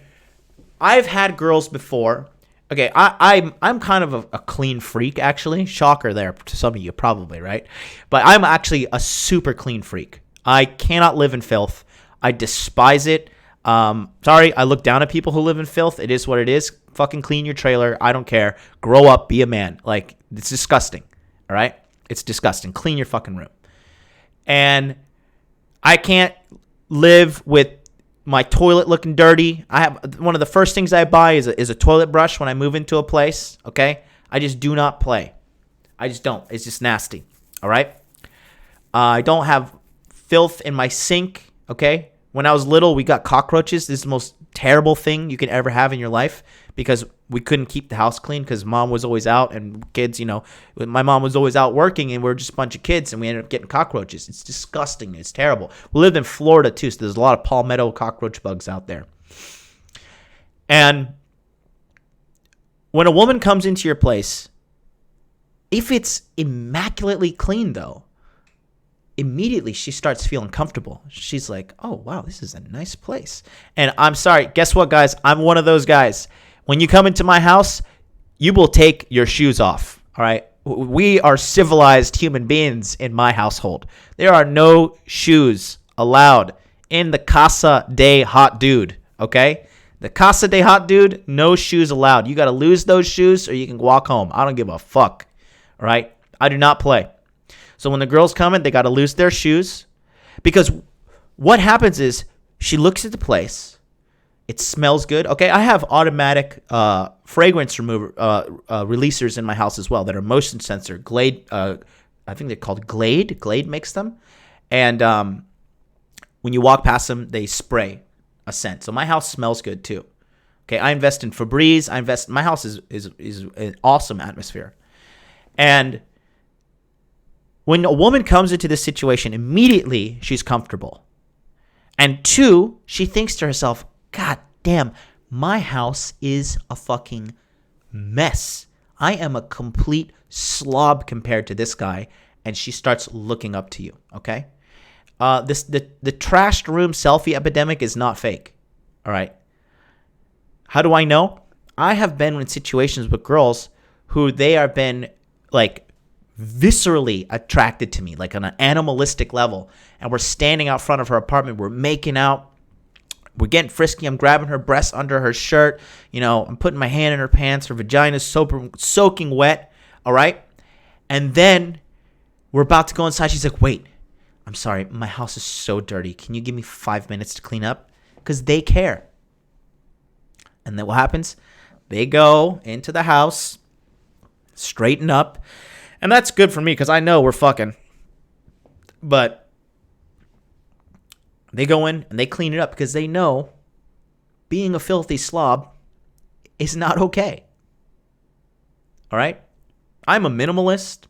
[SPEAKER 1] I've had girls before. Okay, I'm kind of a clean freak, actually. Shocker there to some of you, probably, right? But I'm actually a super clean freak. I cannot live in filth. I despise it. Sorry, I look down at people who live in filth. It is what it is. Fucking clean your trailer. I don't care. Grow up. Be a man. Like, It's disgusting. All right? It's disgusting. Clean your fucking room. And I can't live with my toilet looking dirty. I have one of the first things I buy is a toilet brush when I move into a place. Okay? I just do not play. I just don't. It's just nasty. All right? I don't have filth in my sink. Okay? When I was little, we got cockroaches. This is the most terrible thing you can ever have in your life because we couldn't keep the house clean because mom was always out and kids, my mom was always out working and we were just a bunch of kids and we ended up getting cockroaches. It's disgusting. It's terrible. We lived in Florida too, so there's a lot of palmetto cockroach bugs out there. And when a woman comes into your place, if it's immaculately clean though, immediately she starts feeling comfortable. She's like, oh, wow, this is a nice place. And I'm sorry, guess what, guys? I'm one of those guys. When you come into my house, you will take your shoes off, all right? We are civilized human beings in my household. There are no shoes allowed in the Casa de Hot Dude, okay? The Casa de Hot Dude, no shoes allowed. You got to lose those shoes or you can walk home. I don't give a fuck, all right? I do not play. So when the girls come in, they got to lose their shoes because what happens is she looks at the place. It smells good. Okay, I have automatic fragrance remover releasers in my house as well that are motion sensor. Glade, I think they're called Glade. Glade makes them. And when you walk past them, they spray a scent. So my house smells good too. Okay, I invest in Febreze. My house is an awesome atmosphere. And when a woman comes into this situation, immediately she's comfortable. And two, she thinks to herself, God damn, my house is a fucking mess. I am a complete slob compared to this guy. And she starts looking up to you, okay? The trashed room selfie epidemic is not fake, all right? How do I know? I have been in situations with girls who they have been like viscerally attracted to me, like on an animalistic level. And we're standing out front of her apartment. We're making out. We're getting frisky. I'm grabbing her breasts under her shirt. I'm putting my hand in her pants. Her vagina's soaking wet. All right. And then we're about to go inside. She's like, wait, I'm sorry. My house is so dirty. Can you give me 5 minutes to clean up? Because they care. And then what happens? They go into the house, straighten up. And that's good for me because I know we're fucking. But they go in and they clean it up because they know being a filthy slob is not okay. All right? I'm a minimalist.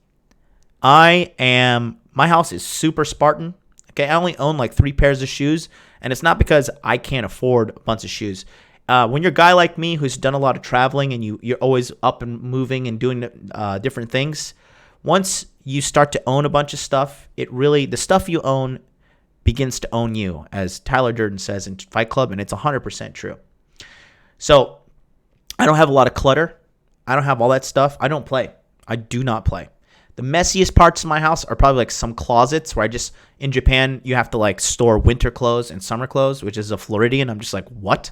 [SPEAKER 1] My house is super Spartan. Okay, I only own like 3 pairs of shoes. And it's not because I can't afford a bunch of shoes. When you're a guy like me who's done a lot of traveling and you're always up and moving and doing different things, once you start to own a bunch of stuff, the stuff you own begins to own you, as Tyler Durden says in Fight Club, and it's 100% true. So I don't have a lot of clutter. I don't have all that stuff. I don't play. I do not play. The messiest parts of my house are probably like some closets where in Japan, you have to like store winter clothes and summer clothes, which is a Floridian. I'm just like, what?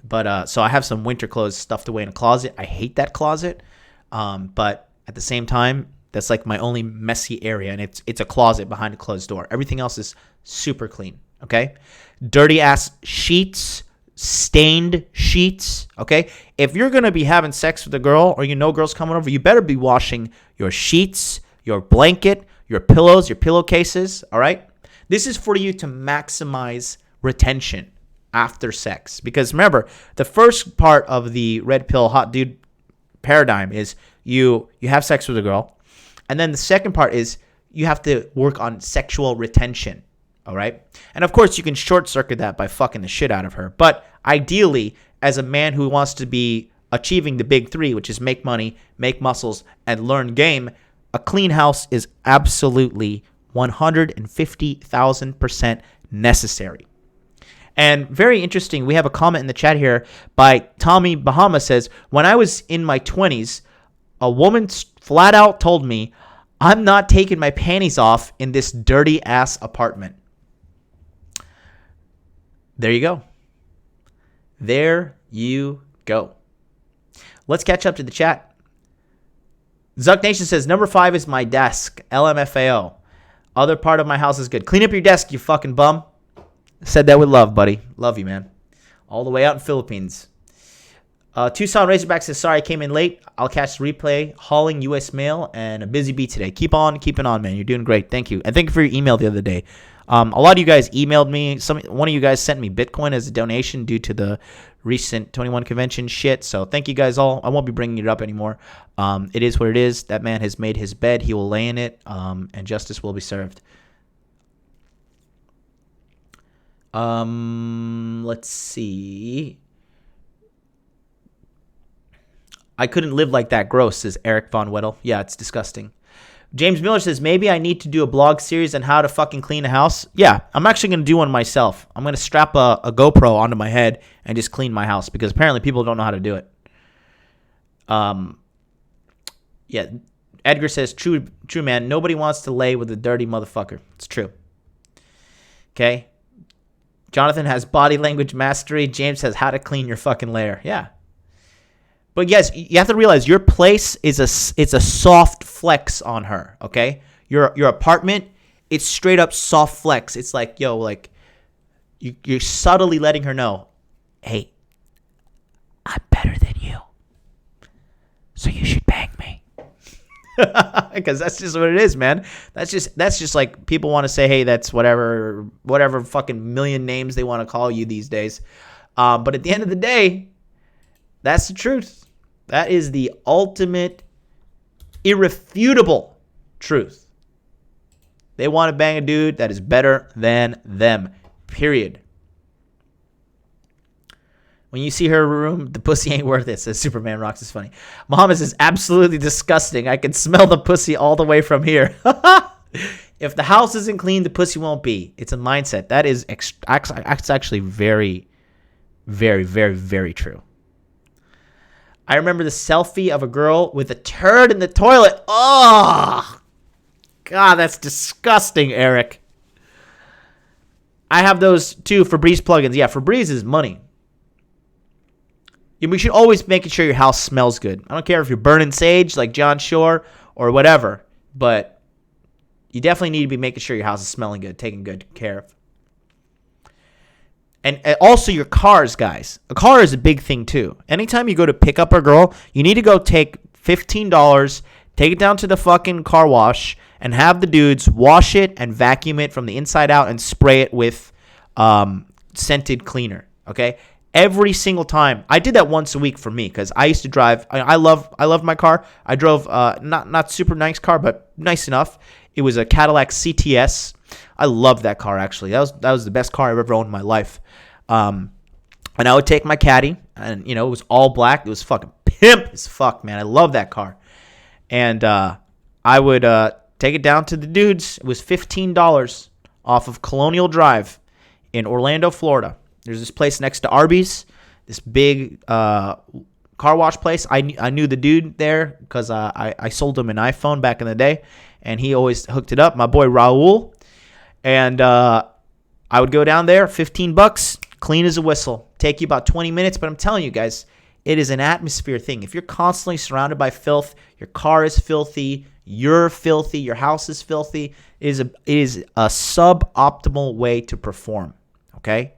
[SPEAKER 1] But so I have some winter clothes stuffed away in a closet. I hate that closet. But at the same time, that's like my only messy area, and it's a closet behind a closed door. Everything else is super clean, okay? Dirty ass sheets, stained sheets, okay? If you're going to be having sex with a girl or girls coming over, you better be washing your sheets, your blanket, your pillows, your pillowcases, all right? This is for you to maximize retention after sex. Because remember, the first part of the red pill hot dude paradigm is you have sex with a girl. And then the second part is you have to work on sexual retention, all right? And, of course, you can short-circuit that by fucking the shit out of her. But ideally, as a man who wants to be achieving the big 3, which is make money, make muscles, and learn game, a clean house is absolutely 150,000% necessary. And very interesting, we have a comment in the chat here by Tommy Bahama says, when I was in my 20s, a woman flat out told me, I'm not taking my panties off in this dirty ass apartment. There you go. There you go. Let's catch up to the chat. Zuck Nation says, number 5 is my desk. LMFAO. Other part of my house is good. Clean up your desk, you fucking bum. Said that with love, buddy. Love you, man. All the way out in Philippines. Tucson Razorback says, sorry I came in late. I'll catch the replay. Hauling U.S. mail and a busy beat today. Keep on keeping on, man. You're doing great. Thank you. And thank you for your email the other day. A lot of you guys emailed me. One of you guys sent me Bitcoin as a donation due to the recent 21 convention shit. So thank you guys all. I won't be bringing it up anymore. It is what it is. That man has made his bed. He will lay in it, and justice will be served. Let's see. I couldn't live like that. Gross, says Eric Von Weddle. Yeah, it's disgusting. James Miller says, maybe I need to do a blog series on how to fucking clean a house. Yeah, I'm actually going to do one myself. I'm going to strap a GoPro onto my head and just clean my house because apparently people don't know how to do it. Yeah, Edgar says, true man, nobody wants to lay with a dirty motherfucker. It's true. Okay. Jonathan has body language mastery. James says how to clean your fucking lair. Yeah. But yes, you have to realize your place is it's a soft flex on her, okay? Your apartment, it's straight up soft flex. It's like, yo, like you're subtly letting her know, hey, I'm better than you. So you should bang me. Because that's just what it is, man. That's just like people want to say, hey, that's whatever fucking million names they want to call you these days. But at the end of the day, that's the truth. That is the ultimate, irrefutable truth. They want to bang a dude that is better than them. Period. When you see her room, the pussy ain't worth it, says Superman Rocks is funny. Muhammad says, absolutely disgusting. I can smell the pussy all the way from here. If the house isn't clean, the pussy won't be. It's a mindset. That is actually very, very, very, very true. I remember the selfie of a girl with a turd in the toilet. Oh, God, that's disgusting, Eric. I have those too, Febreze plugins. Yeah, Febreze is money. We should always make sure your house smells good. I don't care if you're burning sage like John Shore or whatever, but you definitely need to be making sure your house is smelling good, taken good care of. And also your cars, guys. A car is a big thing too. Anytime you go to pick up a girl, you need to go take $15, take it down to the fucking car wash, and have the dudes wash it and vacuum it from the inside out and spray it with scented cleaner. Okay? Every single time. I did that once a week for me because I used to drive. I love my car. I drove not super nice car, but nice enough. It was a Cadillac CTS. I love that car, actually. That was the best car I've ever owned in my life. And I would take my Caddy, and, it was all black. It was fucking pimp as fuck, man. I love that car. And I would take it down to the dudes. It was $15 off of Colonial Drive in Orlando, Florida. There's this place next to Arby's, this big car wash place. I knew the dude there because I sold him an iPhone back in the day, and he always hooked it up, my boy Raul. And I would go down there, $15, clean as a whistle. Take you about 20 minutes, but I'm telling you guys, it is an atmosphere thing. If you're constantly surrounded by filth, your car is filthy, you're filthy, your house is filthy, it is a suboptimal way to perform, okay?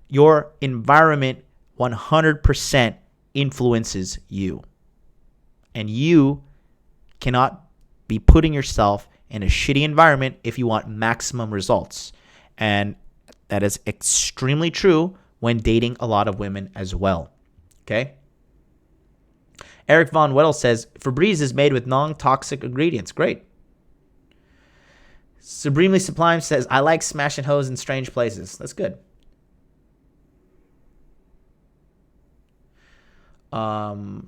[SPEAKER 1] Your environment 100% influences you. And you cannot be putting yourself in a shitty environment if you want maximum results. And that is extremely true when dating a lot of women as well. Okay? Eric Von Weddle says, Febreze is made with non-toxic ingredients. Great. Supremely Sublime says, I like smashing hoes in strange places. That's good.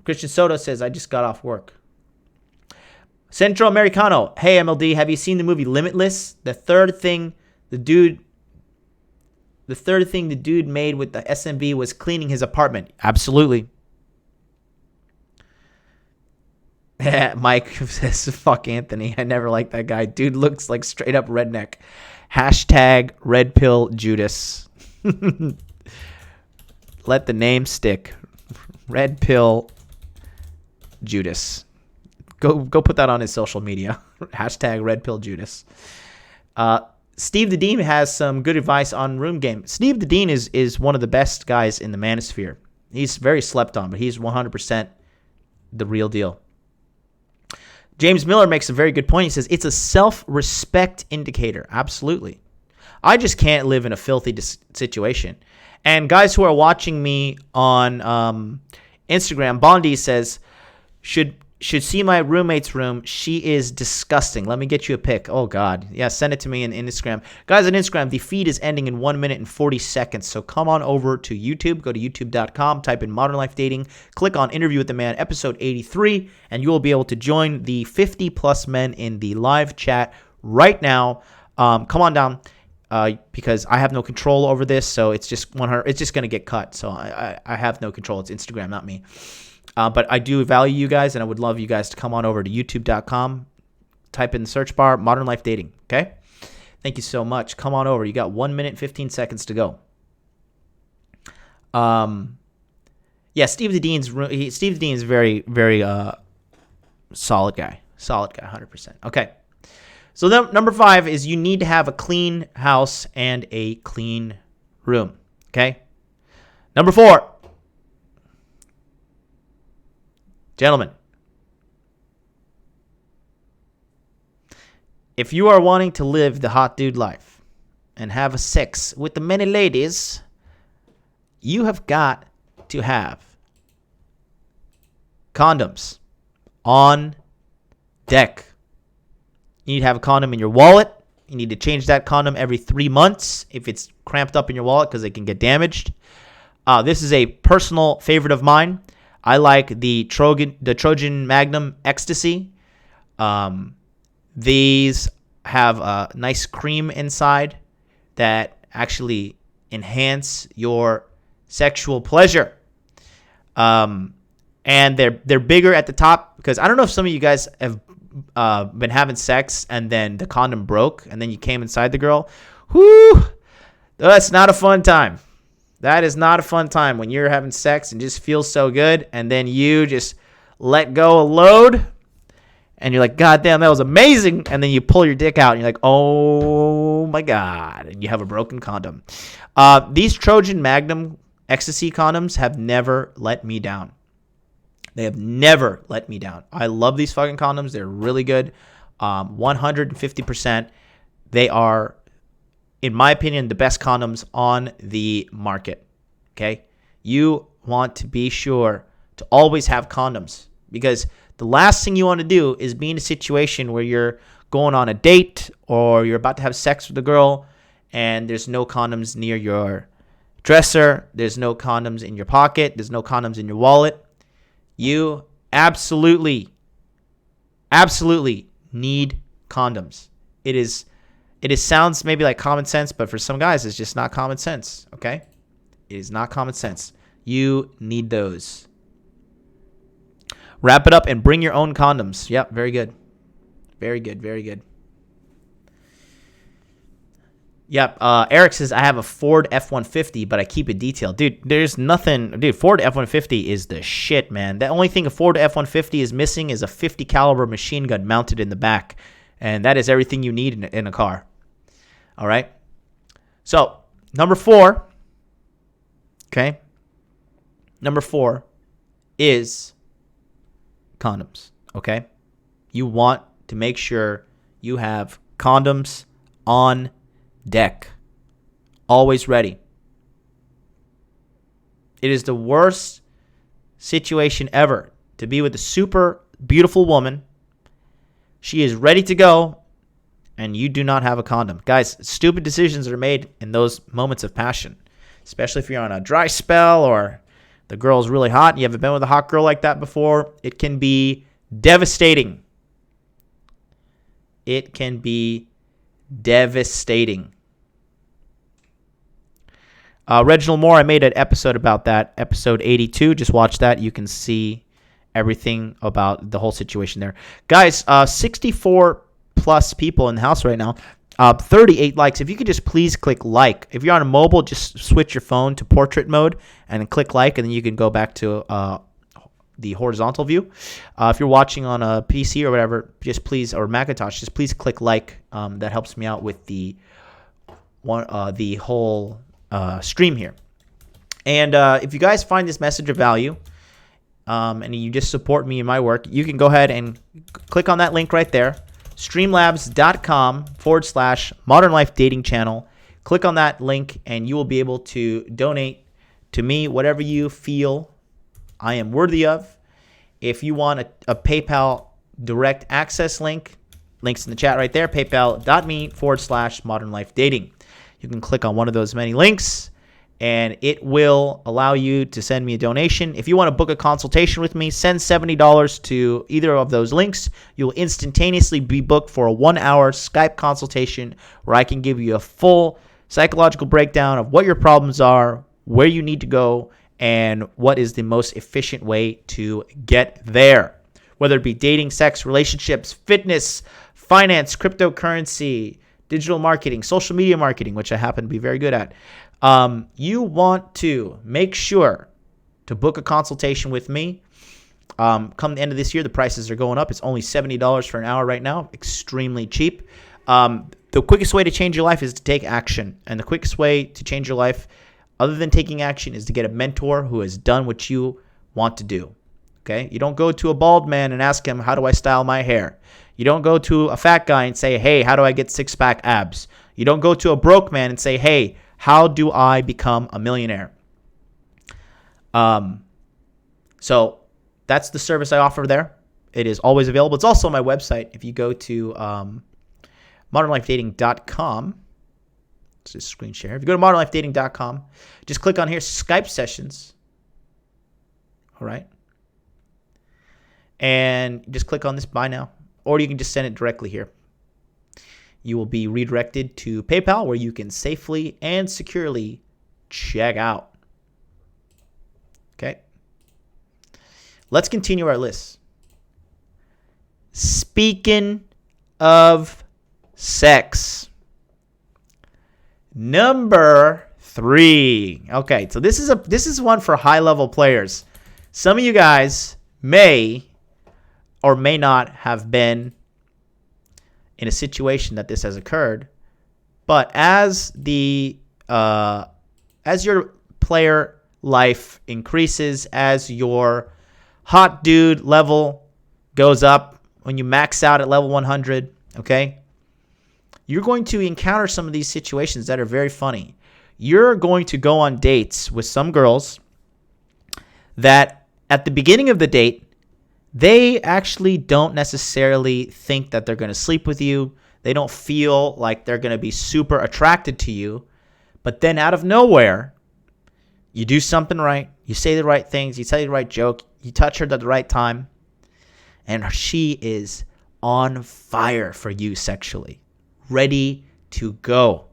[SPEAKER 1] Christian Soto says, I just got off work. Centro Americano, hey MLD, have you seen the movie Limitless? The third thing the dude made with the SMB was cleaning his apartment. Absolutely. Mike says, fuck Anthony. I never liked that guy. Dude looks like straight up redneck. Hashtag red pill Judas. Let the name stick. Red pill Judas. Go put that on his social media. Hashtag Red Pill Judas. Steve the Dean has some good advice on room game. Steve the Dean is one of the best guys in the manosphere. He's very slept on, but he's 100% the real deal. James Miller makes a very good point. He says, it's a self-respect indicator. Absolutely. I just can't live in a filthy situation. And guys who are watching me on Instagram, Bondi says, should see my roommate's room. She is disgusting. Let me get you a pic. Oh, God. Yeah, send it to me in Instagram. Guys, on Instagram, the feed is ending in 1 minute and 40 seconds. So come on over to YouTube. Go to youtube.com. Type in Modern Life Dating. Click on Interview with the Man, episode 83. And you will be able to join the 50-plus men in the live chat right now. Come on down. Because I have no control over this. So it's just 100. It's just going to get cut. So I have no control. It's Instagram, not me. But I do value you guys, and I would love you guys to come on over to youtube.com, type in the search bar, Modern Life Dating, okay? Thank you so much. Come on over. You got 1 minute, 15 seconds to go. Yeah, Steve the Dean's very, very solid guy. Solid guy, 100%. Okay. So number 5 is you need to have a clean house and a clean room, okay? Number 4. Gentlemen, if you are wanting to live the hot dude life and have a sex with the many ladies, you have got to have condoms on deck. You need to have a condom in your wallet. You need to change that condom every 3 months if it's cramped up in your wallet because it can get damaged. This is a personal favorite of mine. I like the Trojan Magnum Ecstasy. These have a nice cream inside that actually enhance your sexual pleasure. And they're bigger at the top because I don't know if some of you guys have been having sex and then the condom broke and then you came inside the girl. Whoo! That's not a fun time. That is not a fun time when you're having sex and just feels so good, and then you just let go a load, and you're like, God damn, that was amazing, and then you pull your dick out, and you're like, oh my God, and you have a broken condom. These Trojan Magnum Ecstasy condoms have never let me down. They have never let me down. I love these fucking condoms. They're really good. 150%. They are, in my opinion, the best condoms on the market, okay? You want to be sure to always have condoms because the last thing you want to do is be in a situation where you're going on a date or you're about to have sex with a girl and there's no condoms near your dresser, there's no condoms in your pocket, there's no condoms in your wallet. You absolutely need condoms. It sounds maybe like common sense, but for some guys, it's just not common sense, okay? It is not common sense. You need those. Wrap it up and bring your own condoms. Yep, very good. Very good, very good. Yep, Eric says, I have a Ford F-150, but I keep it detailed. Dude, there's nothing. Dude, Ford F-150 is the shit, man. The only thing a Ford F-150 is missing is a 50 caliber machine gun mounted in the back. And that is everything you need in a car. All right. So, number 4. Okay. Number 4 is condoms. Okay. You want to make sure you have condoms on deck. Always ready. It is the worst situation ever to be with a super beautiful woman. She is ready to go, and you do not have a condom. Guys, stupid decisions are made in those moments of passion, especially if you're on a dry spell or the girl's really hot and you haven't been with a hot girl like that before. It can be devastating. It can be devastating. Reginald Moore, I made an episode about that, episode 82. Just watch that. You can see everything about the whole situation there. Guys, 64 plus people in the house right now. 38 likes. If you could just please click like. If you're on a mobile, just switch your phone to portrait mode and then click like, and then you can go back to the horizontal view. If you're watching on a PC or whatever, just please, or Macintosh, just please click like. That helps me out with the whole stream here. And if you guys find this message of value, and you just support me in my work, you can go ahead and click on that link right there, streamlabs.com/Modern Life Dating Channel. Click on that link and you will be able to donate to me whatever you feel I am worthy of. If you want a PayPal direct access link, links in the chat right there, paypal.me/Modern Life Dating. You can click on one of those many links and it will allow you to send me a donation. If you want to book a consultation with me, send $70 to either of those links. You'll instantaneously be booked for a 1-hour Skype consultation where I can give you a full psychological breakdown of what your problems are, where you need to go, and what is the most efficient way to get there. Whether it be dating, sex, relationships, fitness, finance, cryptocurrency, digital marketing, social media marketing, which I happen to be very good at. You want to make sure to book a consultation with me. Come the end of this year, the prices are going up. It's only $70 for an hour right now. Extremely cheap. The quickest way to change your life is to take action. And the quickest way to change your life, other than taking action, is to get a mentor who has done what you want to do. Okay? You don't go to a bald man and ask him, how do I style my hair? You don't go to a fat guy and say, hey, how do I get six-pack abs? You don't go to a broke man and say, hey, how do I become a millionaire? So that's the service I offer there. It is always available. It's also on my website. If you go to modernlifedating.com, let's just screen share. If you go to modernlifedating.com, just click on here, Skype sessions. All right. And just click on this buy now, or you can just send it directly here. You will be redirected to PayPal where you can safely and securely check out. Okay. Let's continue our list. Speaking of sex. Number 3. Okay, so this is one for high-level players. Some of you guys may or may not have been in a situation that this has occurred, but as your player life increases, as your hot dude level goes up, when you max out at level 100, okay, you're going to encounter some of these situations that are very funny. You're going to go on dates with some girls that at the beginning of the date, they actually don't necessarily think that they're going to sleep with you. They don't feel like they're going to be super attracted to you. But then out of nowhere, you do something right. You say the right things. You tell the right joke. You touch her at the right time. And she is on fire for you sexually. Ready to go.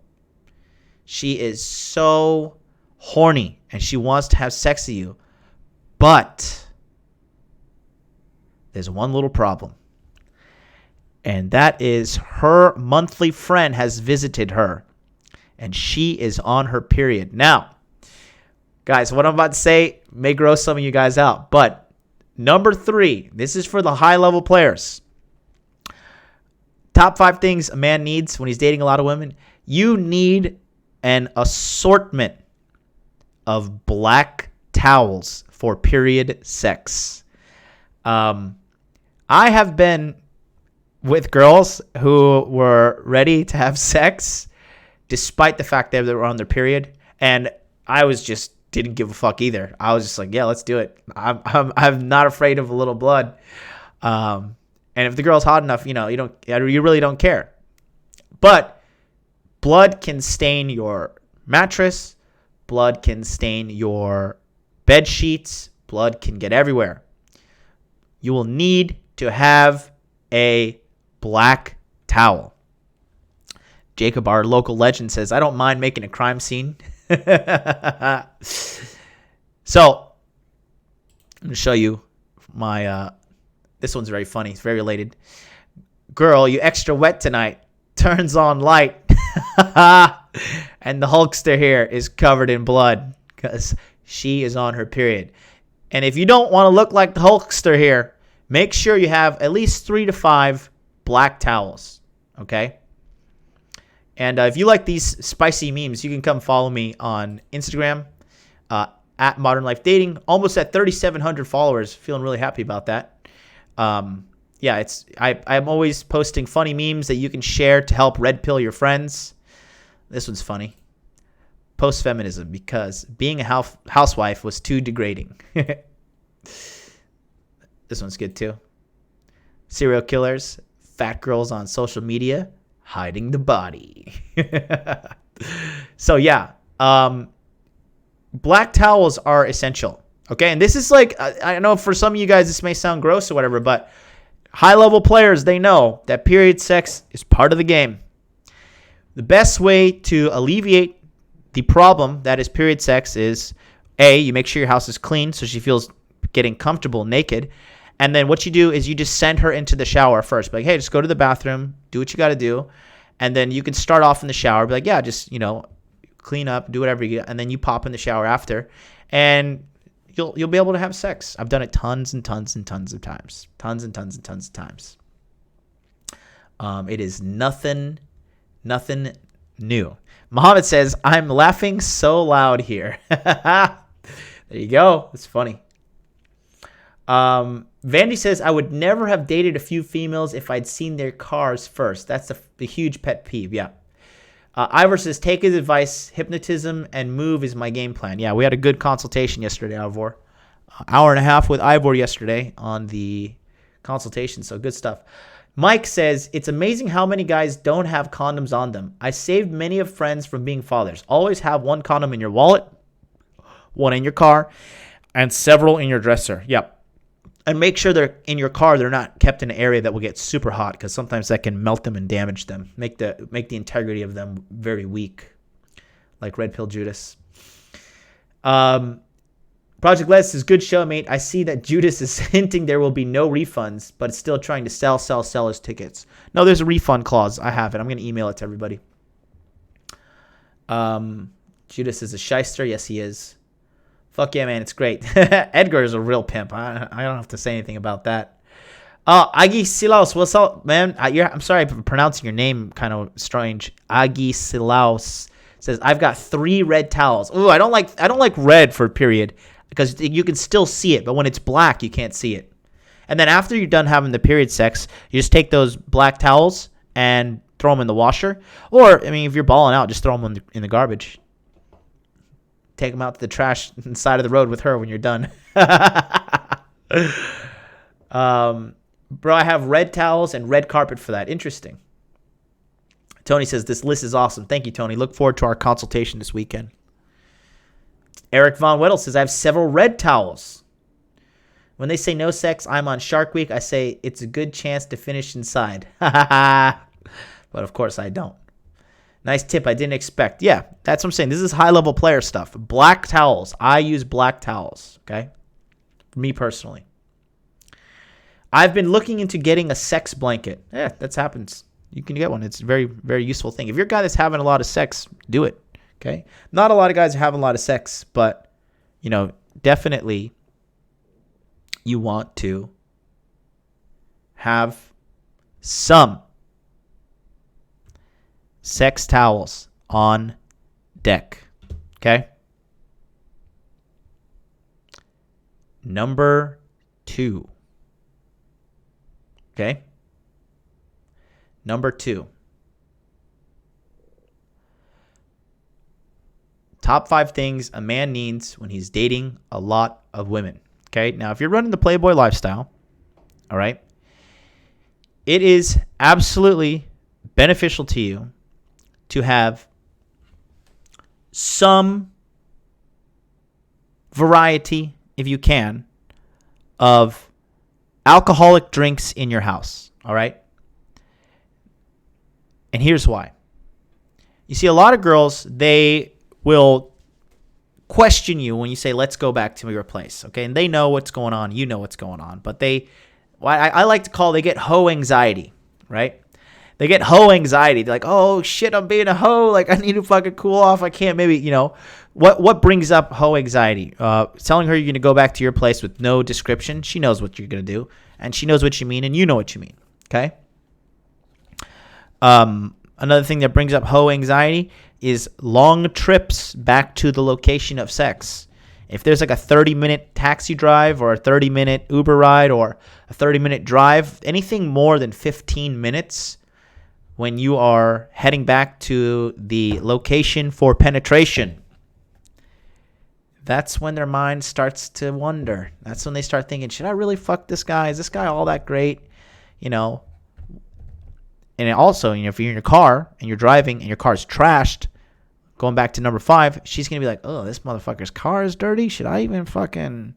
[SPEAKER 1] She is so horny and she wants to have sex with you. But there's one little problem. And that is her monthly friend has visited her. And she is on her period. Now, guys, what I'm about to say may gross some of you guys out. But number 3, this is for the high-level players. Top 5 things a man needs when he's dating a lot of women. You need an assortment of black towels for period sex. I have been with girls who were ready to have sex despite the fact that they were on their period, and I was just didn't give a fuck either. I was just like, yeah, let's do it. I'm not afraid of a little blood. And if the girl's hot enough, you really don't care. But blood can stain your mattress, blood can stain your bed sheets, blood can get everywhere. You will need to have a black towel. Jacob, our local legend, says, I don't mind making a crime scene. So, I'm going to show you my, this one's very funny. It's very related. Girl, you extra wet tonight. Turns on light. And the Hulkster here is covered in blood because she is on her period. And if you don't want to look like the Hulkster here, make sure you have at least 3 to 5 black towels, okay? And if you like these spicy memes, you can come follow me on Instagram at Modern Life Dating. Almost at 3,700 followers. Feeling really happy about that. Yeah, I'm always posting funny memes that you can share to help red pill your friends. This one's funny. Post-feminism, because being a housewife was too degrading. This one's good too. Serial killers, fat girls on social media, hiding the body. So yeah, black towels are essential. Okay, and this is like, I know for some of you guys this may sound gross or whatever, but high-level players, they know that period sex is part of the game. The best way to alleviate the problem that is period sex is, A, you make sure your house is clean so she feels getting comfortable naked. And then what you do is you just send her into the shower first. Be like, hey, just go to the bathroom, do what you got to do. And then you can start off in the shower. Be like, yeah, just, clean up, do whatever you get. And then you pop in the shower after. And you'll be able to have sex. I've done it tons and tons and tons of times. Tons and tons and tons of times. It is nothing new. Muhammad says, I'm laughing so loud here. There you go. It's funny. Vandy says, I would never have dated a few females if I'd seen their cars first. That's the huge pet peeve. Yeah. Ivor says, take his advice. Hypnotism and move is my game plan. Yeah, we had a good consultation yesterday, Ivor. Hour and a half with Ivor yesterday on the consultation. So good stuff. Mike says, it's amazing how many guys don't have condoms on them. I saved many of friends from being fathers. Always have one condom in your wallet, one in your car, and several in your dresser. Yep. And make sure they're in your car. They're not kept in an area that will get super hot, because sometimes that can melt them and damage them. Make the integrity of them very weak, like Red Pill Judas. Project Les says, good show, mate. I see that Judas is hinting there will be no refunds, but it's still trying to sell his tickets. No, there's a refund clause. I have it. I'm going to email it to everybody. Judas is a shyster. Yes, he is. Fuck yeah, man. It's great. Edgar is a real pimp. I don't have to say anything about that. Agi Silaus, what's up, man? I'm sorry for pronouncing your name kind of strange. Agi Silaus says, I've got 3 red towels. Ooh, I don't like red for period, because you can still see it, but when it's black, you can't see it. And then after you're done having the period sex, you just take those black towels and throw them in the washer. Or, I mean, if you're balling out, just throw them in the garbage. Take them out to the trash side of the road with her when you're done. Bro, I have red towels and red carpet for that. Interesting. Tony says, this list is awesome. Thank you, Tony. Look forward to our consultation this weekend. Eric Von Weddle says, I have several red towels. When they say no sex, I'm on Shark Week. I say it's a good chance to finish inside. But of course I don't. Nice tip I didn't expect. Yeah, that's what I'm saying. This is high-level player stuff. Black towels. I use black towels, okay? For me personally. I've been looking into getting a sex blanket. Yeah, that happens. You can get one. It's a very, very useful thing. If you're a guy that's having a lot of sex, do it, okay? Not a lot of guys are having a lot of sex, but, definitely you want to have some sex towels on deck. Okay? Number 2. Okay? Number 2. Top 5 things a man needs when he's dating a lot of women. Okay? Now, if you're running the Playboy lifestyle, all right, it is absolutely beneficial to you to have some variety, if you can, of alcoholic drinks in your house, all right? And here's why. You see, a lot of girls, they will question you when you say, let's go back to your place, okay? And they know what's going on. You know what's going on. But I like to call, they get hoe anxiety, right? They get hoe anxiety. They're like, oh shit, I'm being a hoe. Like, I need to fucking cool off. I can't maybe, what brings up hoe anxiety? Telling her you're going to go back to your place with no description. She knows what you're going to do, and she knows what you mean, and you know what you mean. Okay? Another thing that brings up hoe anxiety is long trips back to the location of sex. If there's like a 30-minute taxi drive or a 30-minute Uber ride or a 30-minute drive, anything more than 15 minutes when you are heading back to the location for penetration, that's when their mind starts to wonder. That's when they start thinking, should I really fuck this guy? Is this guy all that great? And also, if you're in your car and you're driving and your car's trashed, going back to number 5, she's going to be like, oh, this motherfucker's car is dirty. Should I even fucking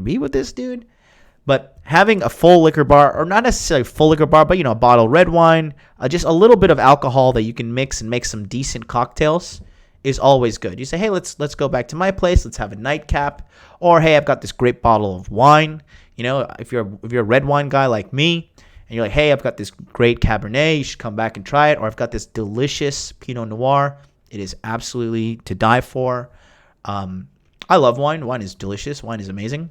[SPEAKER 1] be with this dude? But having a full liquor bar, or not necessarily a full liquor bar, but, a bottle of red wine, just a little bit of alcohol that you can mix and make some decent cocktails is always good. You say, hey, let's go back to my place. Let's have a nightcap. Or, hey, I've got this great bottle of wine. If you're a red wine guy like me, and you're like, hey, I've got this great Cabernet. You should come back and try it. Or I've got this delicious Pinot Noir. It is absolutely to die for. I love wine. Wine is delicious. Wine is amazing.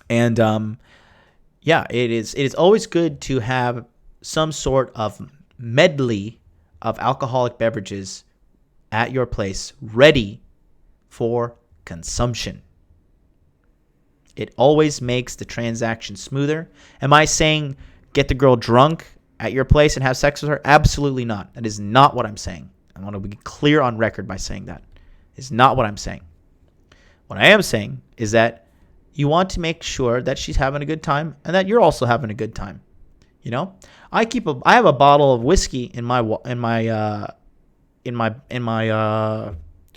[SPEAKER 1] And it is always good to have some sort of medley of alcoholic beverages at your place ready for consumption. It always makes the transaction smoother. Am I saying get the girl drunk at your place and have sex with her? Absolutely not. That is not what I'm saying. I want to be clear on record by saying that. It's not what I'm saying. What I am saying is that you want to make sure that she's having a good time and that you're also having a good time. I have a bottle of whiskey in my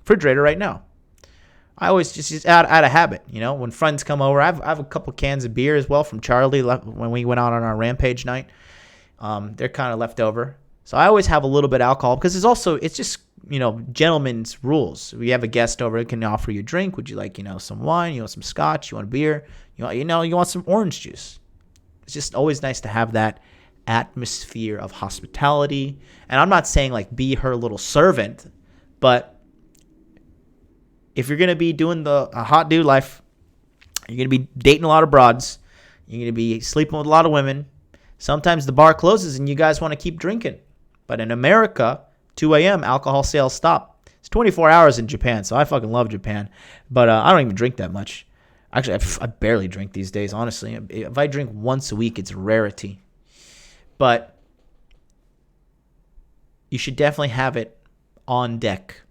[SPEAKER 1] refrigerator right now. I always just out of habit, when friends come over. I have a couple cans of beer as well from Charlie when we went out on our rampage night. They're kind of left over. So I always have a little bit of alcohol because it's just, gentlemen's rules. We have a guest over, can offer you a drink. Would you like, some wine? You want some scotch? You want a beer? You want some orange juice. It's just always nice to have that atmosphere of hospitality. And I'm not saying like be her little servant, but if you're going to be doing a hot dude life, you're going to be dating a lot of broads, you're going to be sleeping with a lot of women. Sometimes the bar closes and you guys want to keep drinking. But in America, 2 a.m., alcohol sales stop. It's 24 hours in Japan, so I fucking love Japan. But I don't even drink that much. Actually, I barely drink these days, honestly. If I drink once a week, it's a rarity. But you should definitely have it on deck.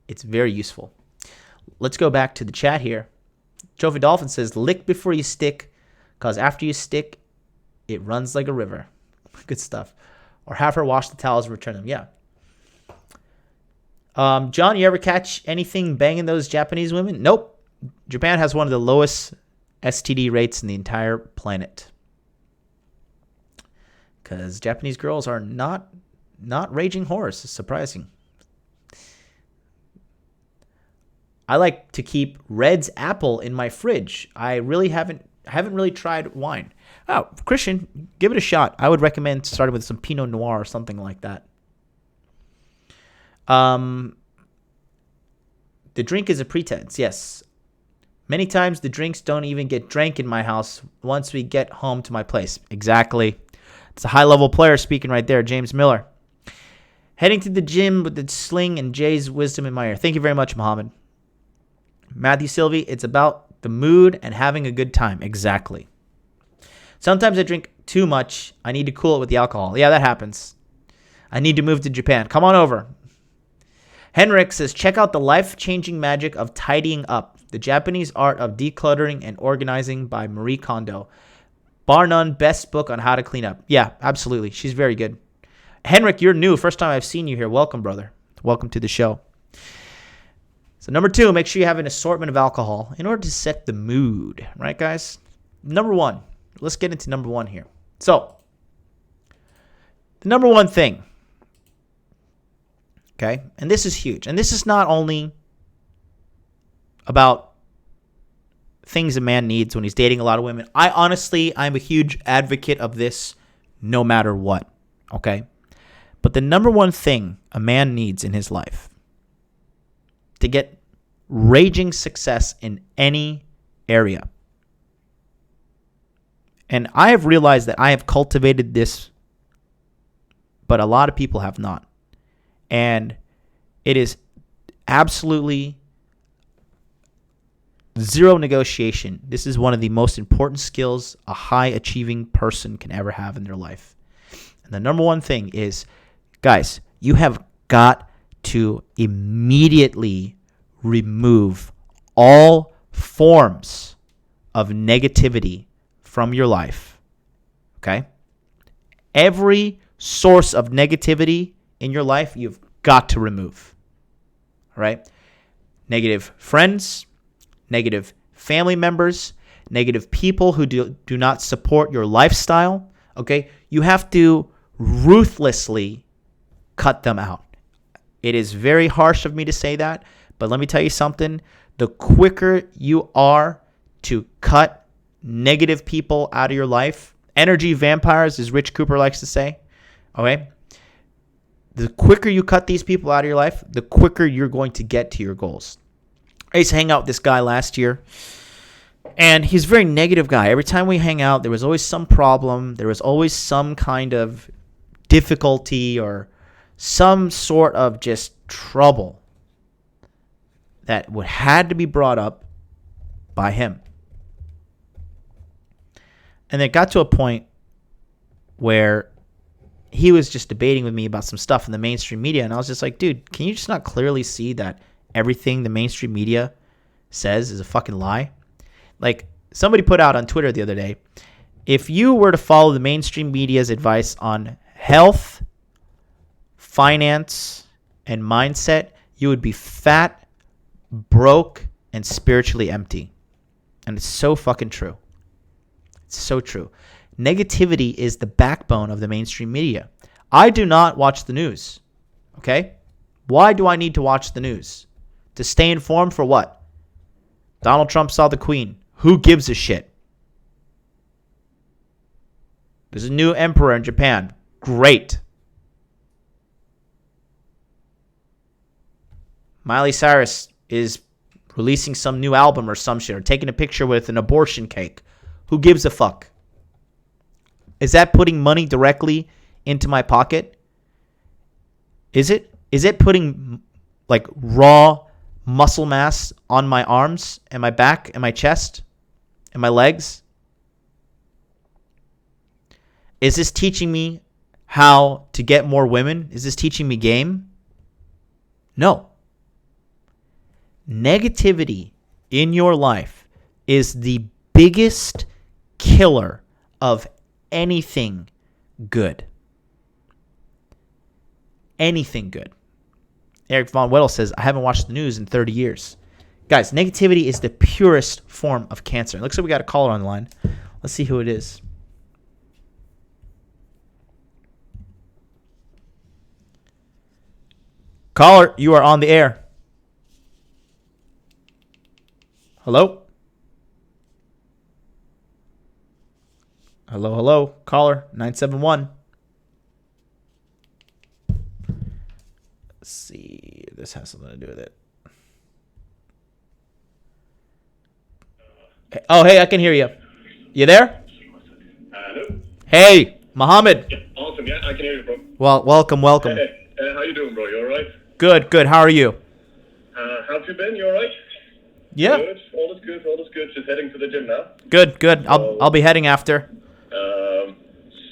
[SPEAKER 1] It's very useful. Let's go back to the chat here. Trophy Dolphin says, lick before you stick, because after you stick, it runs like a river. Good stuff. Or have her wash the towels and return them. Yeah. John, you ever catch anything banging those Japanese women? Nope. Japan has one of the lowest STD rates in the entire planet. Because Japanese girls are not raging whores. It's surprising. I like to keep Red's apple in my fridge. I haven't really tried wine. Oh, Christian, give it a shot. I would recommend starting with some Pinot Noir or something like that. The drink is a pretense, yes. Many times the drinks don't even get drank in my house once we get home to my place. Exactly. It's a high-level player speaking right there, James Miller. Heading to the gym with the sling and Jay's wisdom in my ear. Thank you very much, Mohammed. Matthew Sylvie, it's about the mood and having a good time. Exactly. Sometimes I drink too much. I need to cool it with the alcohol. Yeah, that happens. I need to move to Japan. Come on over. Henrik says, check out the life-changing magic of tidying up. The Japanese art of decluttering and organizing by Marie Kondo. Bar none, best book on how to clean up. Yeah, absolutely. She's very good. Henrik, you're new. First time I've seen you here. Welcome, brother. Welcome to the show. So number 2, make sure you have an assortment of alcohol in order to set the mood. Right, guys? Number 1. Let's get into number 1 here. So, the number 1 thing. Okay? And this is huge. And this is not only about things a man needs when he's dating a lot of women. I'm a huge advocate of this no matter what, okay? But the number one thing a man needs in his life to get raging success in any area, and I have realized that I have cultivated this, but a lot of people have not. And it is absolutely zero negotiation. This is one of the most important skills a high achieving person can ever have in their life. And the number one thing is, guys, you have got to immediately remove all forms of negativity from your life. Okay? Every source of negativity in your life, you've got to remove. All right? Negative friends, negative family members, negative people who do not support your lifestyle. Okay? You have to ruthlessly cut them out. It is very harsh of me to say that, but let me tell you something. The quicker you are to cut negative people out of your life, energy vampires, as Rich Cooper likes to say, okay? The quicker you cut these people out of your life, the quicker you're going to get to your goals. I used to hang out with this guy last year, and he's a very negative guy. Every time we hang out, there was always some problem. There was always some kind of difficulty or some sort of just trouble that had to be brought up by him. And it got to a point where he was just debating with me about some stuff in the mainstream media. And I was just like, dude, can you just not clearly see that everything the mainstream media says is a fucking lie? Like, somebody put out on Twitter the other day, if you were to follow the mainstream media's advice on health, finance, and mindset, you would be fat, broke, and spiritually empty. And it's so fucking true. It's so true. Negativity is the backbone of the mainstream media. I do not watch the news. Okay? Why do I need to watch the news? To stay informed for what? Donald Trump saw the Queen. Who gives a shit? There's a new emperor in Japan. Great. Miley Cyrus is releasing some new album or some shit, or taking a picture with an abortion cake. Who gives a fuck? Is that putting money directly into my pocket? Is it? Is it putting like raw muscle mass on my arms and my back and my chest and my legs? Is this teaching me how to get more women? Is this teaching me game? No. Negativity in your life is the biggest killer of anything good. Anything good. Eric Von Weddle says, I haven't watched the news in 30 years. Guys, negativity is the purest form of cancer. It looks like we got a caller on the line. Let's see who it is. Caller, you are on the air. Hello? Hello, hello. Caller, 971. Let's see if this has something to do with it. Oh, hey, I can hear you. You there?
[SPEAKER 3] Hello?
[SPEAKER 1] Hey, Mohammed.
[SPEAKER 3] Yeah, awesome. Yeah, I can hear you, bro.
[SPEAKER 1] Well, welcome.
[SPEAKER 3] Hey, how you doing, bro? You all right?
[SPEAKER 1] Good. How are you?
[SPEAKER 3] How have you been? You all right?
[SPEAKER 1] Yeah.
[SPEAKER 3] Good. All is good. Just heading to the gym now.
[SPEAKER 1] Good. I'll be heading after.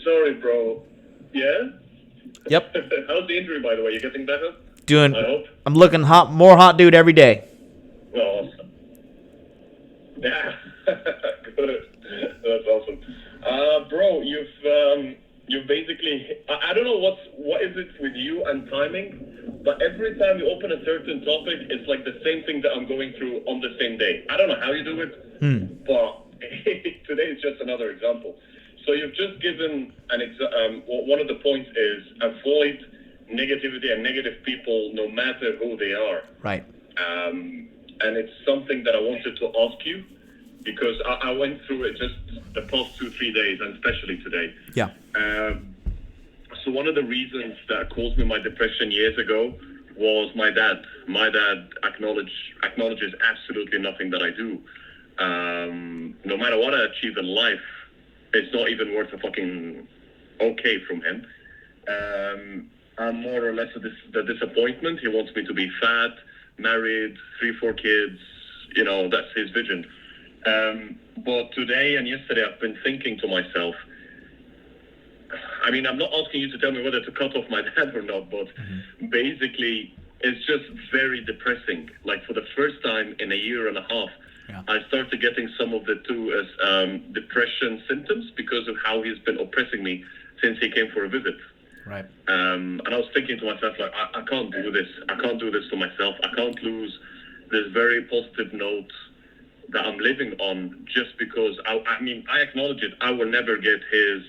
[SPEAKER 3] Sorry, bro. Yeah?
[SPEAKER 1] Yep.
[SPEAKER 3] How's the injury, by the way? You getting better?
[SPEAKER 1] Doing.
[SPEAKER 3] I hope.
[SPEAKER 1] I'm looking more hot dude every day.
[SPEAKER 3] Well, awesome. Yeah. Good. That's awesome. Bro, you've basically, I don't know what is it with you and timing, but every time you open a certain topic, it's like the same thing that I'm going through on the same day. I don't know how you do it, but today is just another example. So you've just given one of the points is avoid negativity and negative people no matter who they are.
[SPEAKER 1] Right.
[SPEAKER 3] And it's something that I wanted to ask you. because I went through it just the past 2-3 days, and especially today.
[SPEAKER 1] Yeah.
[SPEAKER 3] So one of the reasons that caused me my depression years ago was my dad. My dad acknowledges absolutely nothing that I do. No matter what I achieve in life, it's not even worth a fucking okay from him. I'm more or less the disappointment. He wants me to be fat, married, 3-4 kids. You know, that's his vision. But today and yesterday, I've been thinking to myself, I mean, I'm not asking you to tell me whether to cut off my dad or not, but basically, it's just very depressing. Like, for the first time in a year and a half, I started getting some of the depression symptoms because of how he's been oppressing me since he came for a visit.
[SPEAKER 1] Right.
[SPEAKER 3] And I was thinking to myself, like, I can't do this. I can't do this to myself. I can't lose this very positive note that I'm living on just because, I mean, I acknowledge it. I will never get his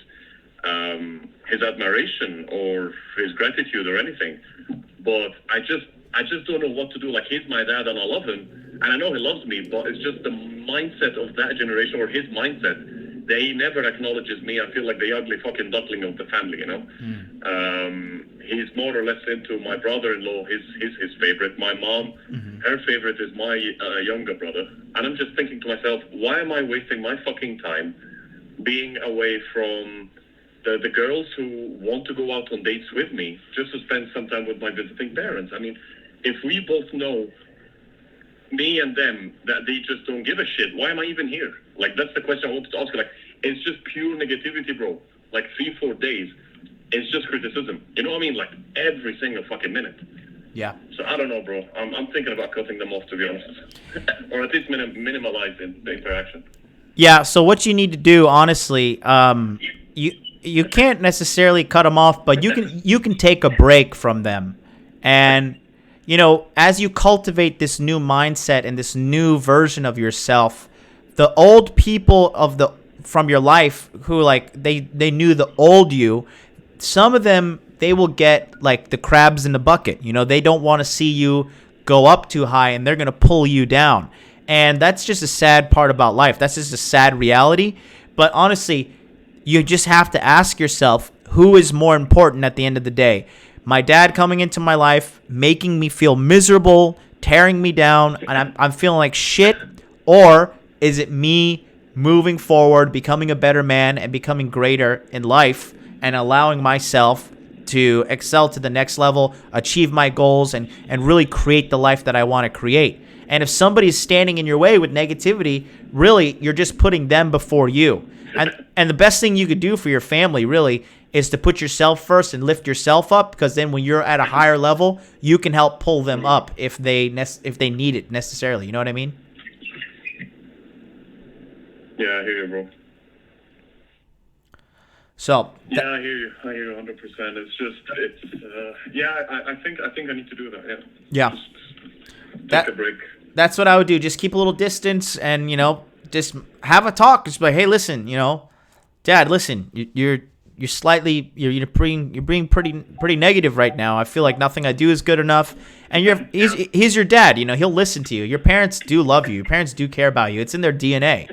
[SPEAKER 3] admiration or his gratitude or anything. But I just don't know what to do. Like, he's my dad and I love him. And I know he loves me, but it's just the mindset of that generation, or his mindset. They never acknowledges me. I feel like the ugly fucking duckling of the family, you know? He's more or less into my brother-in-law. He's his favorite. My mom, her favorite is my younger brother. And I'm just thinking to myself, why am I wasting my fucking time being away from the girls who want to go out on dates with me just to spend some time with my visiting parents? I mean, if we both know, me and them, that they just don't give a shit, why am I even here? Like, that's the question I wanted to ask you. Like, it's just pure negativity, bro. Like, 3-4 days, it's just criticism. You know what I mean? Like, every single fucking minute.
[SPEAKER 1] Yeah.
[SPEAKER 3] So I don't know, bro. I'm thinking about cutting them off, to be honest. Or at least minimalize the interaction.
[SPEAKER 1] Yeah, so what you need to do, honestly, you can't necessarily cut them off, but you can take a break from them. And, you know, as you cultivate this new mindset and this new version of yourself, the old people from your life who, like, they knew the old you, some of them, they will get like the crabs in the bucket. You know, they don't want to see you go up too high, and they're going to pull you down. And that's just a sad part about life. That's just a sad reality. But honestly, you just have to ask yourself, who is more important at the end of the day? My dad coming into my life, making me feel miserable, tearing me down, and I'm feeling like shit? Or is it me moving forward, becoming a better man, and becoming greater in life, and allowing myself to excel to the next level, achieve my goals, and really create the life that I want to create? And if somebody's standing in your way with negativity, really, you're just putting them before you. And the best thing you could do for your family, really, is to put yourself first and lift yourself up, because then when you're at a higher level, you can help pull them up if they need it necessarily. You know what I mean?
[SPEAKER 3] Yeah, I hear you, bro.
[SPEAKER 1] So
[SPEAKER 3] yeah, I hear you 100%. I think I need to do that. Yeah. Just take a break.
[SPEAKER 1] That's what I would do. Just keep a little distance, and, you know, just have a talk. Just be like, hey, listen, you know, Dad, listen, you're being pretty negative right now. I feel like nothing I do is good enough. And he's your dad. You know, he'll listen to you. Your parents do love you. Your parents do care about you. It's in their DNA.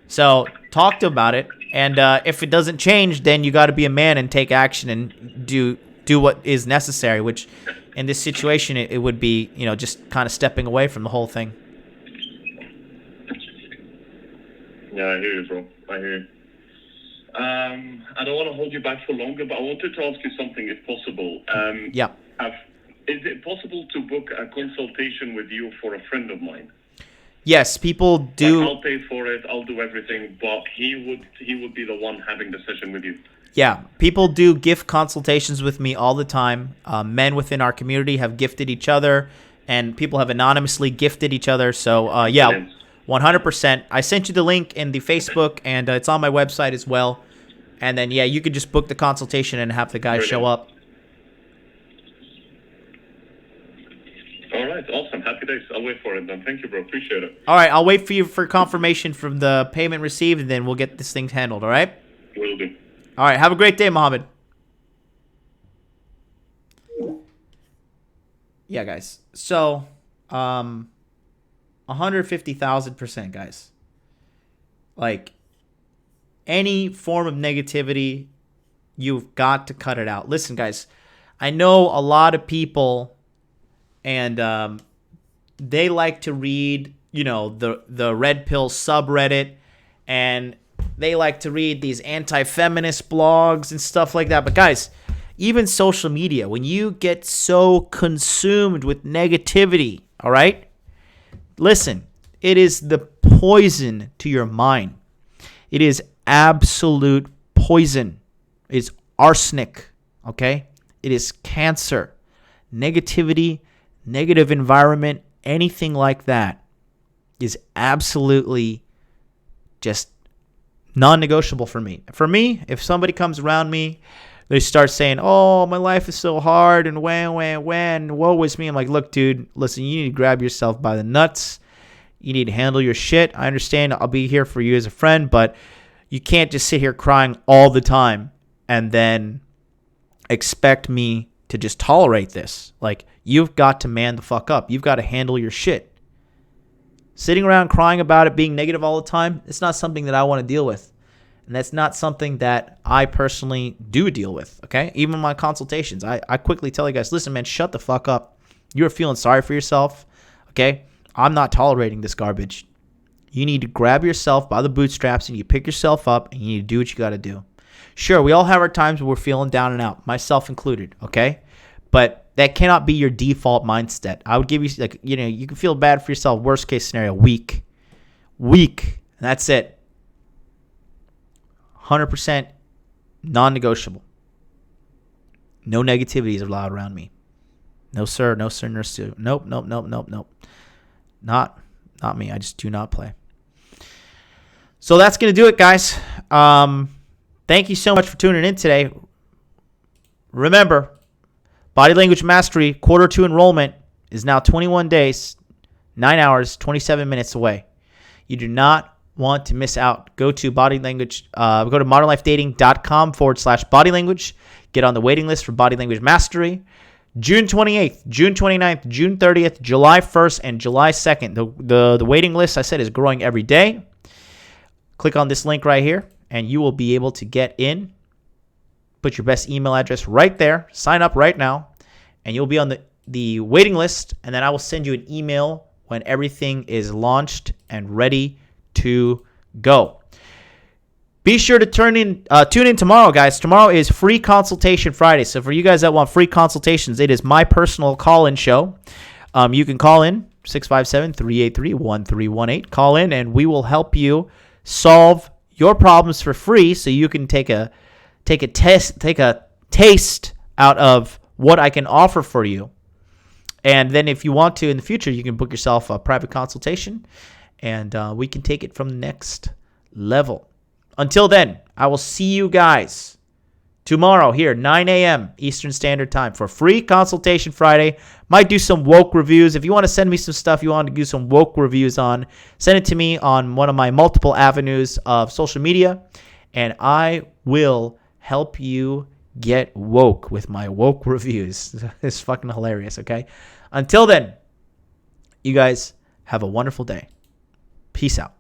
[SPEAKER 1] So talk to them about it. And if it doesn't change, then you got to be a man and take action and do what is necessary, which in this situation, it would be, you know, just kind of stepping away from the whole thing.
[SPEAKER 3] Yeah, I hear you, bro. I hear you. I don't want to hold you back for longer, but I wanted to ask you something, if possible.
[SPEAKER 1] Yeah.
[SPEAKER 3] Is it possible to book a consultation with you for a friend of mine?
[SPEAKER 1] Yes, people do.
[SPEAKER 3] Like, I'll pay for it. I'll do everything, but he would be the one having the session with you.
[SPEAKER 1] Yeah, people do gift consultations with me all the time. Men within our community have gifted each other, and people have anonymously gifted each other. So, yeah, 100%. I sent you the link in the Facebook, and it's on my website as well. And then, yeah, you could just book the consultation and have the guy show up.
[SPEAKER 3] All right, awesome. Happy days. I'll wait for it then. Thank you, bro. Appreciate it.
[SPEAKER 1] All right, I'll wait for you for confirmation from the payment received, and then we'll get this thing handled, all right?
[SPEAKER 3] Will do.
[SPEAKER 1] All right, have a great day, Mohammed. Yeah, guys. So, 150,000%, guys. Like, any form of negativity, you've got to cut it out. Listen, guys, I know a lot of people, and they like to read, the Red Pill subreddit, and they like to read these anti-feminist blogs and stuff like that. But guys, even social media, when you get so consumed with negativity, all right? Listen, it is the poison to your mind. It is absolute poison. It's arsenic, okay? It is cancer. Negativity, negative environment, anything like that is absolutely just non-negotiable for me. For me, if somebody comes around me, they start saying, oh, my life is so hard, and when, woe is me. I'm like, look, dude, listen, you need to grab yourself by the nuts. You need to handle your shit. I understand I'll be here for you as a friend, but you can't just sit here crying all the time and then expect me to just tolerate this. Like, you've got to man the fuck up. You've got to handle your shit. Sitting around crying about it, being negative all the time, it's not something that I want to deal with. And that's not something that I personally do deal with, okay? Even in my consultations, I quickly tell you guys, listen, man, shut the fuck up. You're feeling sorry for yourself, okay? I'm not tolerating this garbage. You need to grab yourself by the bootstraps and you pick yourself up and you need to do what you got to do. Sure, we all have our times where we're feeling down and out, myself included, okay? But that cannot be your default mindset. I would give you, you can feel bad for yourself. Worst case scenario, week. And that's it. 100% non-negotiable. No negativity is allowed around me. No, sir. No, sir. No, sir. Nope. Not me. I just do not play. So that's going to do it, guys. Thank you so much for tuning in today. Remember, Body Language Mastery Quarter 2 enrollment is now 21 days, 9 hours, 27 minutes away. You do not want to miss out. Go to go to modernlifedating.com/body language. Get on the waiting list for Body Language Mastery. June 28th, June 29th, June 30th, July 1st, and July 2nd. The waiting list, I said, is growing every day. Click on this link right here, and you will be able to get in. Put your best email address right there. Sign up right now, and you'll be on the waiting list, and then I will send you an email when everything is launched and ready to go. Be sure to tune in tomorrow, guys. Tomorrow is Free Consultation Friday. So for you guys that want free consultations, it is my personal call-in show. You can call in 657-383-1318. Call in, and we will help you solve your problems for free, so you can take a taste out of what I can offer for you. And then if you want to in the future, you can book yourself a private consultation, and we can take it from the next level. Until then, I will see you guys tomorrow here, 9 a.m. Eastern Standard Time for Free Consultation Friday. Might do some woke reviews. If you want to send me some stuff you want to do some woke reviews on, send it to me on one of my multiple avenues of social media, and I will help you get woke with my woke reviews. It's fucking hilarious, okay? Until then, you guys have a wonderful day. Peace out.